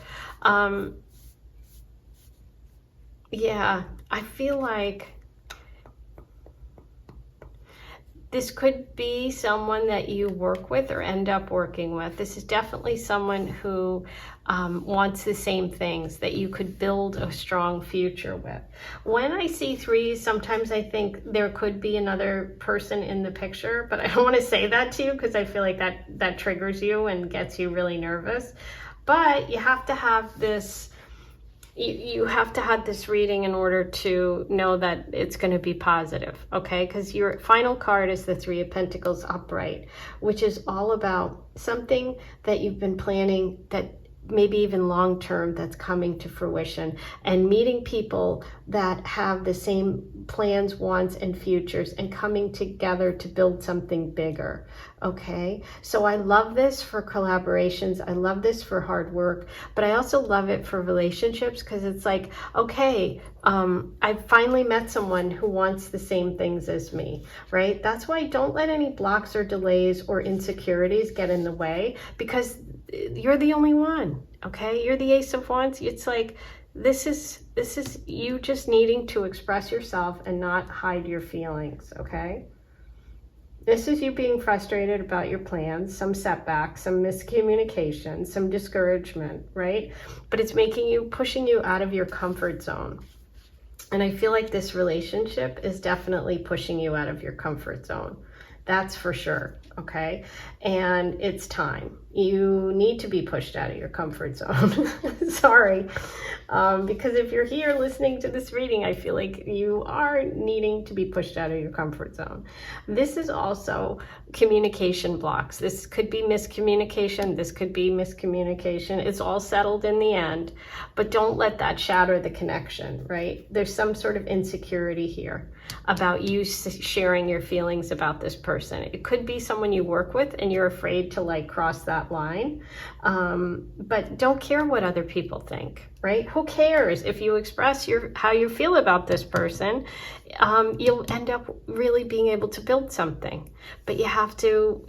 Yeah, I feel like this could be someone that you work with or end up working with. This is definitely someone who wants the same things, that you could build a strong future with. When I see 3s, sometimes I think there could be another person in the picture, but I don't want to say that to you because I feel like that triggers you and gets you really nervous. But you have to have this you have to have this reading in order to know that it's going to be positive, okay? Because your final card is the Three of Pentacles upright, which is all about something that you've been planning, that maybe even long-term, that's coming to fruition, and meeting people that have the same plans, wants, and futures, and coming together to build something bigger, okay? So I love this for collaborations. I love this for hard work, but I also love it for relationships, because it's like, okay, I finally met someone who wants the same things as me, right? That's why don't let any blocks or delays or insecurities get in the way, because you're the only one, okay? You're the Ace of Wands. It's like, this is you just needing to express yourself and not hide your feelings, okay? This is you being frustrated about your plans, some setbacks, some miscommunication, some discouragement, right? But it's pushing you out of your comfort zone. And I feel like this relationship is definitely pushing you out of your comfort zone. That's for sure, okay? And it's time. You need to be pushed out of your comfort zone. Sorry. Because if you're here listening to this reading, I feel like you are needing to be pushed out of your comfort zone. This is also communication blocks. This could be miscommunication. This could be miscommunication. It's all settled in the end, but don't let that shatter the connection, right? There's some sort of insecurity here about you sharing your feelings about this person. It could be someone you work with and you're afraid to like cross that line, but don't care what other people think, right? Who cares? If you express how you feel about this person, you'll end up really being able to build something, but you have to,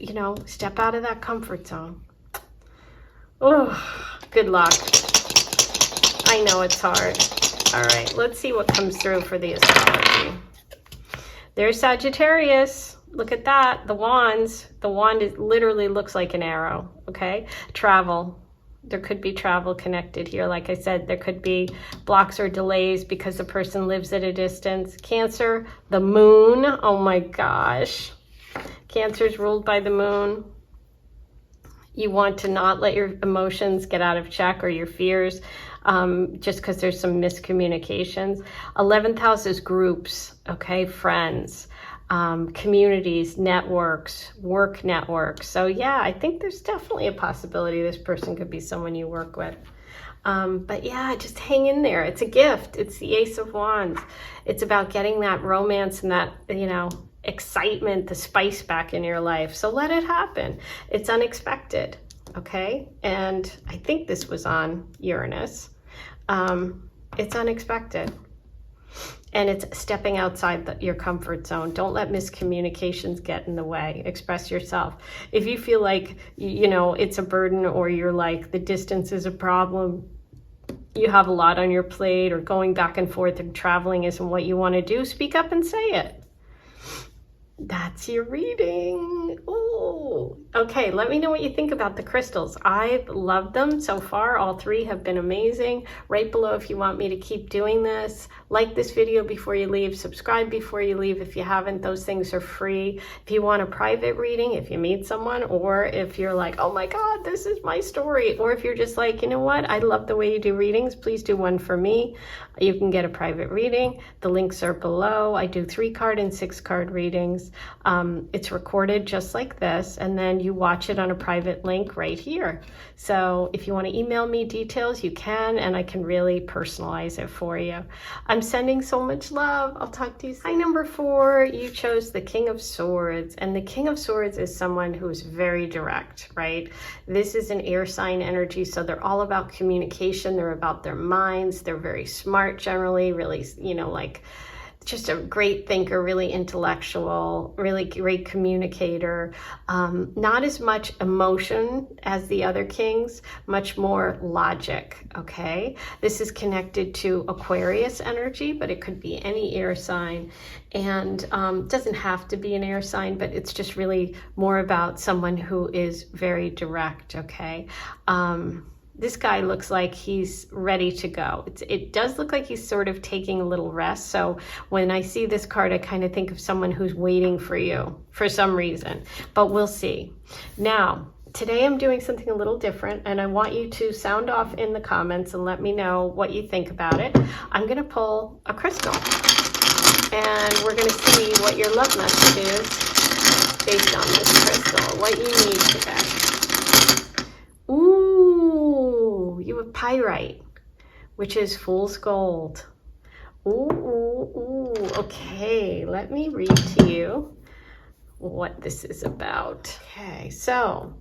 step out of that comfort zone. Oh, good luck. I know it's hard. All right, let's see what comes through for the astrology. There's Sagittarius. Look at that, the wands. The wand literally looks like an arrow, okay? Travel. There could be travel connected here. Like I said, there could be blocks or delays because the person lives at a distance. Cancer, the moon. Oh my gosh. Cancer's ruled by the moon. You want to not let your emotions get out of check, or your fears, just because there's some miscommunications. 11th house is groups, okay? Friends. Communities, networks, work networks. So yeah, I think there's definitely a possibility this person could be someone you work with. But yeah, just hang in there. It's a gift. It's the Ace of Wands. It's about getting that romance and that, excitement, the spice back in your life. So let it happen. It's unexpected, okay? And I think this was on Uranus. It's unexpected. And it's stepping outside your comfort zone. Don't let miscommunications get in the way. Express yourself. If you feel like, it's a burden, or you're like, the distance is a problem, you have a lot on your plate, or going back and forth and traveling isn't what you want to do, speak up and say it. That's your reading. Oh, okay. Let me know what you think about the crystals. I love them so far. All three have been amazing. Right below, if you want me to keep doing this, like this video before you leave, subscribe before you leave. If you haven't, those things are free. If you want a private reading, if you meet someone, or if you're like, oh my God, this is my story. Or if you're just like, you know what? I love the way you do readings. Please do one for me. You can get a private reading. The links are below. I do 3-card and 6-card readings. It's recorded just like this, and then you watch it on a private link right here. So if you want to email me details, you can, and I can really personalize it for you. I'm sending so much love. I'll talk to you soon. Hi, number 4, you chose the King of Swords, and the King of Swords is someone who's very direct, right? This is an air sign energy, so they're all about communication. They're about their minds. They're very smart generally, really, like just a great thinker, really intellectual, really great communicator. Not as much emotion as the other kings, much more logic, okay? This is connected to Aquarius energy, but it could be any air sign. And doesn't have to be an air sign, but it's just really more about someone who is very direct, okay? This guy looks like he's ready to go. It does look like he's sort of taking a little rest. So when I see this card, I kind of think of someone who's waiting for you for some reason, but we'll see. Now, today I'm doing something a little different, and I want you to sound off in the comments and let me know what you think about it. I'm going to pull a crystal, and we're going to see what your love message is based on this crystal, what you need today. Ooh, you have pyrite, which is fool's gold. Ooh, okay, let me read to you what this is about. Okay, so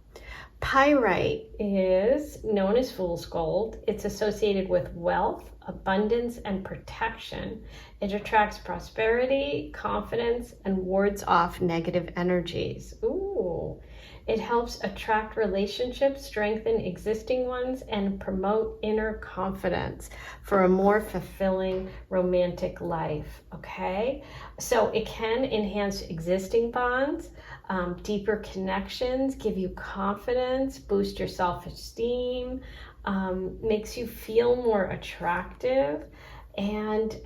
pyrite is known as fool's gold. It's associated with wealth, abundance, and protection. It attracts prosperity, confidence, and wards off negative energies. Ooh. It helps attract relationships, strengthen existing ones, and promote inner confidence for a more fulfilling romantic life, okay? So it can enhance existing bonds, deeper connections, give you confidence, boost your self-esteem, makes you feel more attractive, and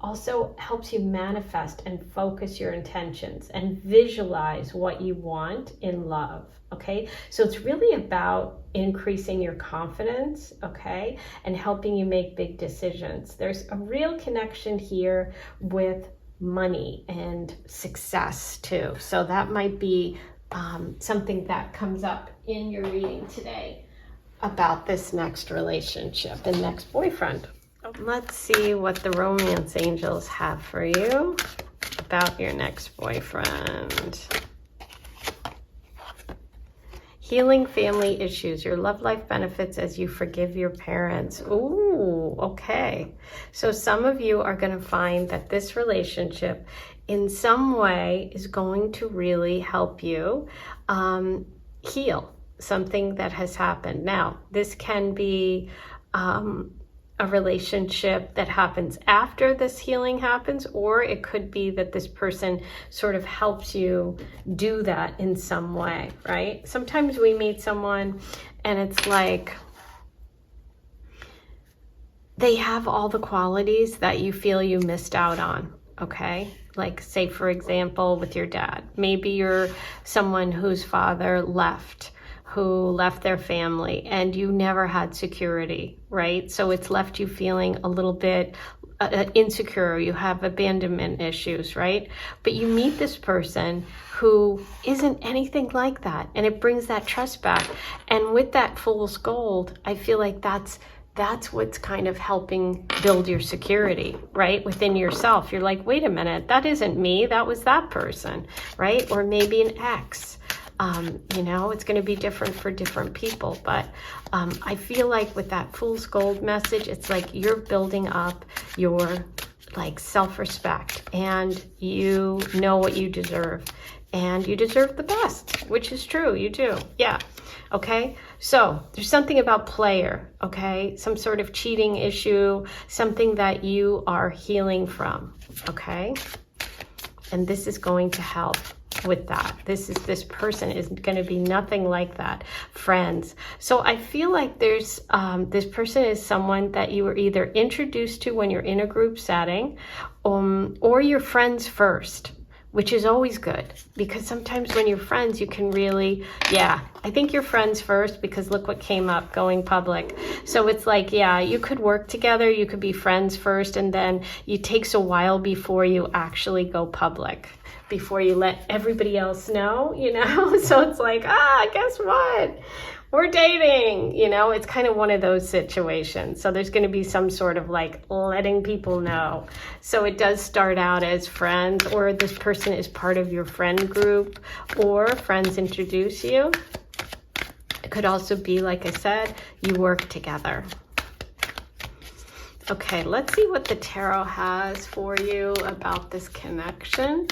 also helps you manifest and focus your intentions and visualize what you want in love, okay? So it's really about increasing your confidence, okay, and helping you make big decisions. There's a real connection here with money and success too. So that might be something that comes up in your reading today about this next relationship and next boyfriend. Let's see what the romance angels have for you about your next boyfriend. Healing family issues. Your love life benefits as you forgive your parents. Ooh, okay. So some of you are going to find that this relationship in some way is going to really help you heal something that has happened. Now, this can be a relationship that happens after this healing happens, or it could be that this person sort of helps you do that in some way, right? Sometimes we meet someone and it's like they have all the qualities that you feel you missed out on, okay? Like, say, for example, with your dad. Maybe you're someone whose father who left their family, and you never had security, right? So it's left you feeling a little bit insecure. You have abandonment issues, right? But you meet this person who isn't anything like that, and it brings that trust back. And with that fool's gold, I feel like that's what's kind of helping build your security, right? Within yourself. You're like, wait a minute, that isn't me, that was that person, right? Or maybe an ex. It's going to be different for different people, but I feel like with that fool's gold message, it's like you're building up your like self-respect, and you know what you deserve, and you deserve the best, which is true. You do. Yeah. Okay. So there's something about player, okay? Some sort of cheating issue, something that you are healing from, okay? And this is going to help with that. This person is going to be nothing like that. Friends. So I feel like there's this person is someone that you were either introduced to when you're in a group setting, or you're friends first, which is always good, because sometimes when you're friends, you can really, I think you're friends first, because look what came up, going public. So it's like, you could work together, you could be friends first, and then it takes a while before you actually go public, before you let everybody else know, So it's like, guess what? We're dating, it's kind of one of those situations. So there's going to be some sort of like letting people know. So it does start out as friends, or this person is part of your friend group, or friends introduce you. It could also be, like I said, you work together. Okay, let's see what the tarot has for you about this connection.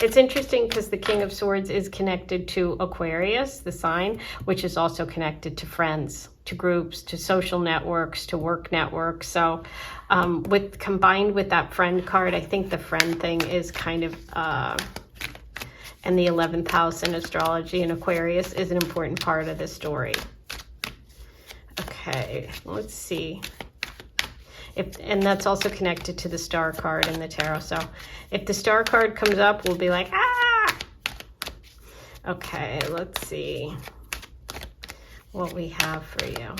It's interesting because the King of Swords is connected to Aquarius, the sign, which is also connected to friends, to groups, to social networks, to work networks. So combined with that friend card, I think the friend thing is kind of, and the 11th house in astrology in Aquarius is an important part of this story. Okay, let's see. And that's also connected to the star card in the tarot. So if the star card comes up, we'll be like, Okay, let's see what we have for you.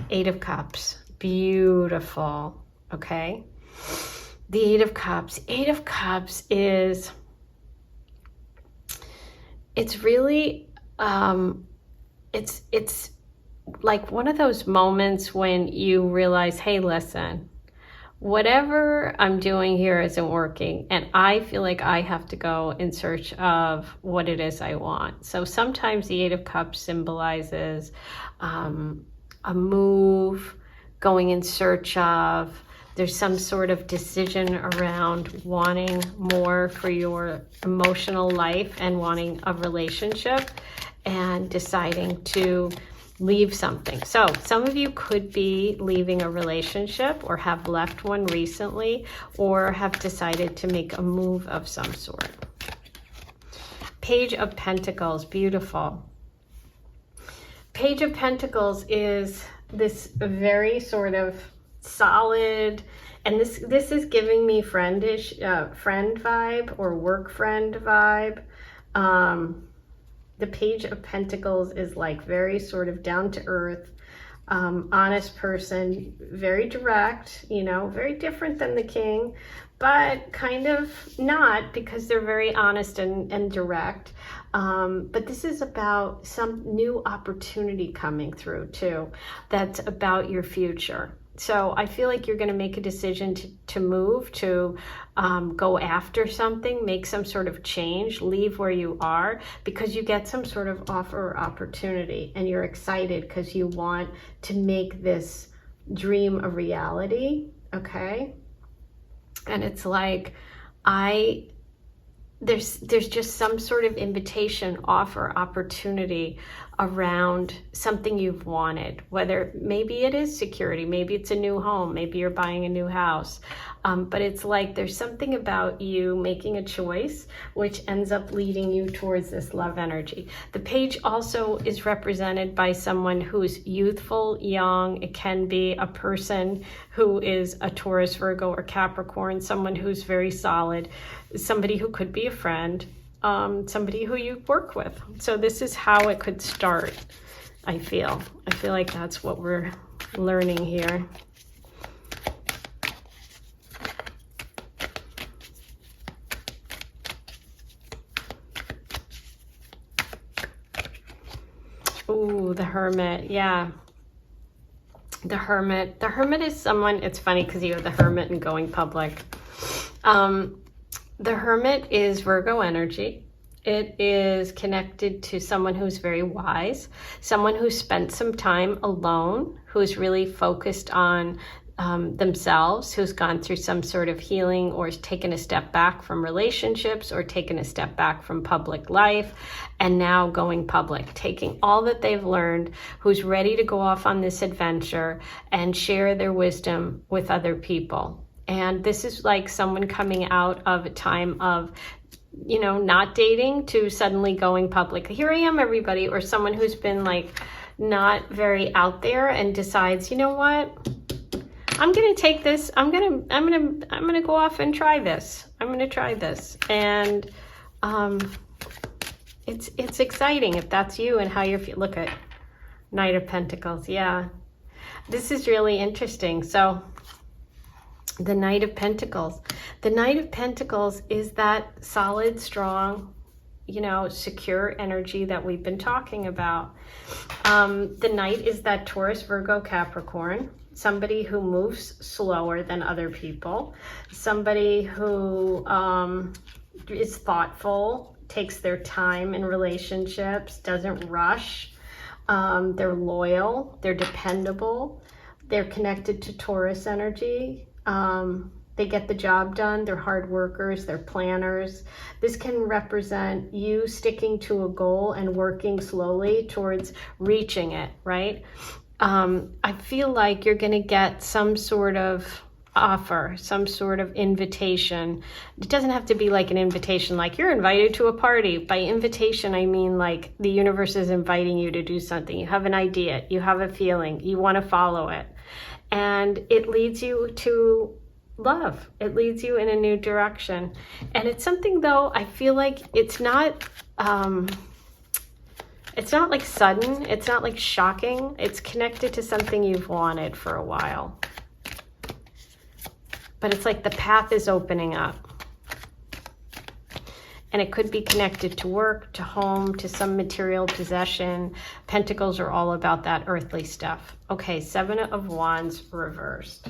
8 of Cups. Beautiful. Okay. The 8 of Cups. 8 of Cups is, it's really, it's like one of those moments when you realize, hey, listen, whatever I'm doing here isn't working, and I feel like I have to go in search of what it is I want. So sometimes the 8 of Cups symbolizes a move, going in search of, there's some sort of decision around wanting more for your emotional life and wanting a relationship and deciding to leave something. So some of you could be leaving a relationship or have left one recently or have decided to make a move of some sort. Page of Pentacles, beautiful. Page of Pentacles is this very sort of solid, and this is giving me friend vibe or work friend vibe. The Page of Pentacles is like very sort of down to earth, honest person, very direct, you know, very different than the King, but kind of not, because they're very honest and direct. But this is about some new opportunity coming through too, that's about your future. So I feel like you're going to make a decision to move, to go after something, make some sort of change, leave where you are, because you get some sort of offer or opportunity and you're excited because you want to make this dream a reality, okay? And it's like, there's just some sort of invitation, offer, opportunity around something you've wanted, whether maybe it is security, maybe it's a new home, maybe you're buying a new house. But it's like there's something about you making a choice which ends up leading you towards this love energy. The page also is represented by someone who's youthful, young. It can be a person who is a Taurus, Virgo, or Capricorn, someone who's very solid, somebody who could be a friend, somebody who you work with. So this is how it could start, I feel. I feel like that's what we're learning here. Ooh, the Hermit, yeah. The Hermit. The Hermit is someone, it's funny because you have the Hermit and going public. The Hermit is Virgo energy. It is connected to someone who's very wise, someone who spent some time alone, who's really focused on themselves, who's gone through some sort of healing or has taken a step back from relationships or taken a step back from public life and now going public, taking all that they've learned, who's ready to go off on this adventure and share their wisdom with other people. And this is like someone coming out of a time of, you know, not dating to suddenly going public. Here I am, everybody. Or someone who's been like not very out there and decides, you know what? I'm going to take this. I'm going to go off and try this. I'm going to try this. And it's exciting if that's you and how you're feeling. Look at Knight of Pentacles. Yeah. This is really interesting. So the Knight of Pentacles. The Knight of Pentacles is that solid, strong, you know, secure energy that we've been talking about. The Knight is that Taurus, Virgo, Capricorn, somebody who moves slower than other people, somebody who is thoughtful, takes their time in relationships, doesn't rush. They're loyal, they're dependable, they're connected to Taurus energy. They get the job done, they're hard workers, they're planners. This can represent you sticking to a goal and working slowly towards reaching it, right? I feel like you're going to get some sort of offer, some sort of invitation. It doesn't have to be like an invitation, like you're invited to a party. By invitation, I mean like the universe is inviting you to do something. You have an idea, you have a feeling, you want to follow it. And it leads you to love. It leads you in a new direction. And it's something, though, I feel like it's not like sudden. It's not like shocking. It's connected to something you've wanted for a while. But it's like the path is opening up. And it could be connected to work, to home, to some material possession. Pentacles are all about that earthly stuff. Okay, 7 of Wands reversed.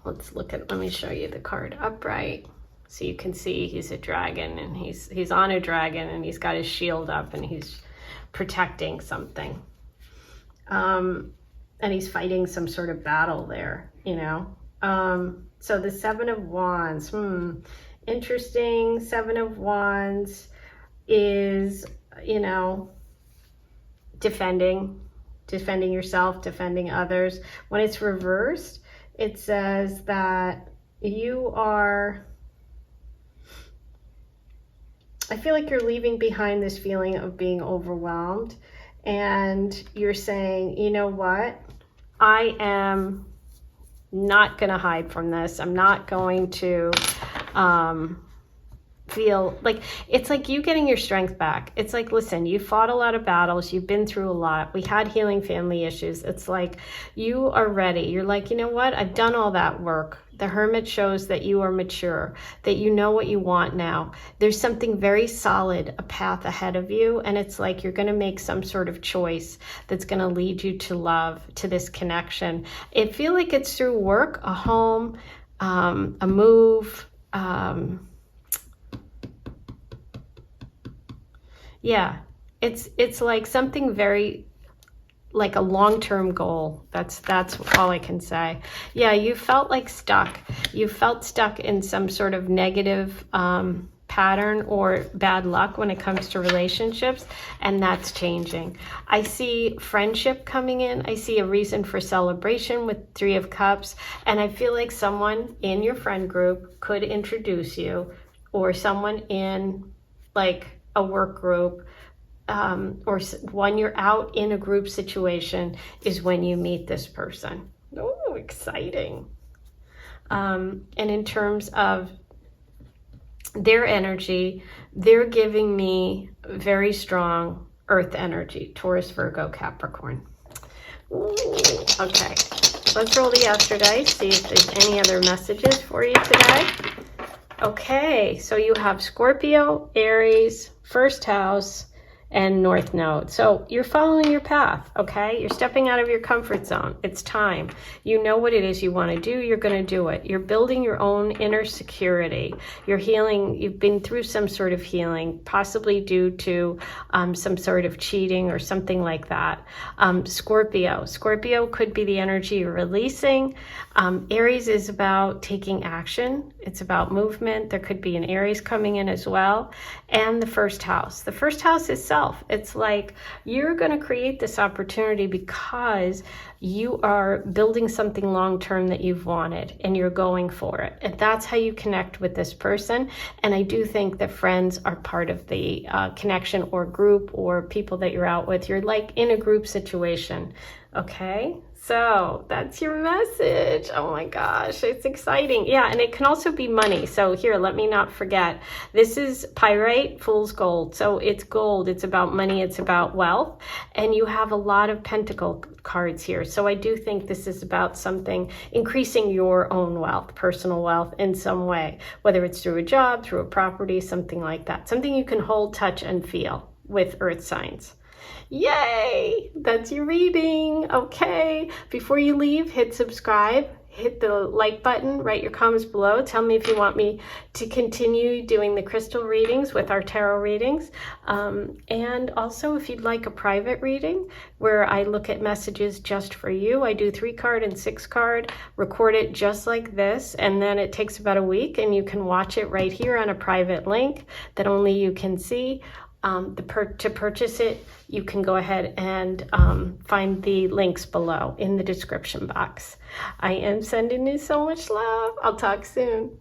Let's look at, let me show you the card upright. So you can see he's a dragon, and he's on a dragon, and he's got his shield up, and he's protecting something. And he's fighting some sort of battle there, you know. So the 7 of Wands, interesting. 7 of Wands is, you know, defending yourself, defending others. When it's reversed, it says that you are, I feel like you're leaving behind this feeling of being overwhelmed, and you're saying, you know what, I am not going to hide from this. I'm not going to feel like, it's like you getting your strength back. It's like, listen, you fought a lot of battles. You've been through a lot. We had healing family issues. It's like you are ready. You're like, you know what? I've done all that work. The Hermit shows that you are mature, that you know what you want now. There's something very solid, a path ahead of you. And it's like you're going to make some sort of choice that's going to lead you to love, to this connection. I feel like it's through work, a home, a move, yeah, it's like something very, like a long-term goal. That's all I can say. Yeah, you felt like stuck. You felt stuck in some sort of negative pattern or bad luck when it comes to relationships, and that's changing. I see friendship coming in. I see a reason for celebration with 3 of Cups, and I feel like someone in your friend group could introduce you, or someone in like a work group, or when you're out in a group situation is when you meet this person. Oh, exciting. And in terms of their energy, they're giving me very strong earth energy, Taurus, Virgo, Capricorn. Ooh, okay, let's roll the Astro dice, see if there's any other messages for you today. Okay, so you have Scorpio, Aries, first house, and North Node. So you're following your path, okay? You're stepping out of your comfort zone. It's time. You know what it is you want to do. You're going to do it. You're building your own inner security. You're healing. You've been through some sort of healing, possibly due to some sort of cheating or something like that. Scorpio could be the energy you're releasing. Aries is about taking action. It's about movement. There could be an Aries coming in as well. And the first house. The first house is self. It's like you're going to create this opportunity because you are building something long-term that you've wanted, and you're going for it. And that's how you connect with this person. And I do think that friends are part of the connection, or group, or people that you're out with. You're like in a group situation. Okay, so that's your message. Oh my gosh, it's exciting. Yeah, and it can also be money. So here, let me not forget. This is pyrite, fool's gold. So it's gold. It's about money. It's about wealth. And you have a lot of pentacle cards here. So I do think this is about something, increasing your own wealth, personal wealth in some way, whether it's through a job, through a property, something like that. Something you can hold, touch, and feel with earth signs. Yay! That's your reading. Okay, before you leave, hit subscribe, hit the like button, write your comments below. Tell me if you want me to continue doing the crystal readings with our tarot readings. And also, if you'd like a private reading where I look at messages just for you, I do 3-card and 6-card, record it just like this, and then it takes about a week, and you can watch it right here on a private link that only you can see. To purchase it, you can go ahead and find the links below in the description box. I am sending you so much love. I'll talk soon.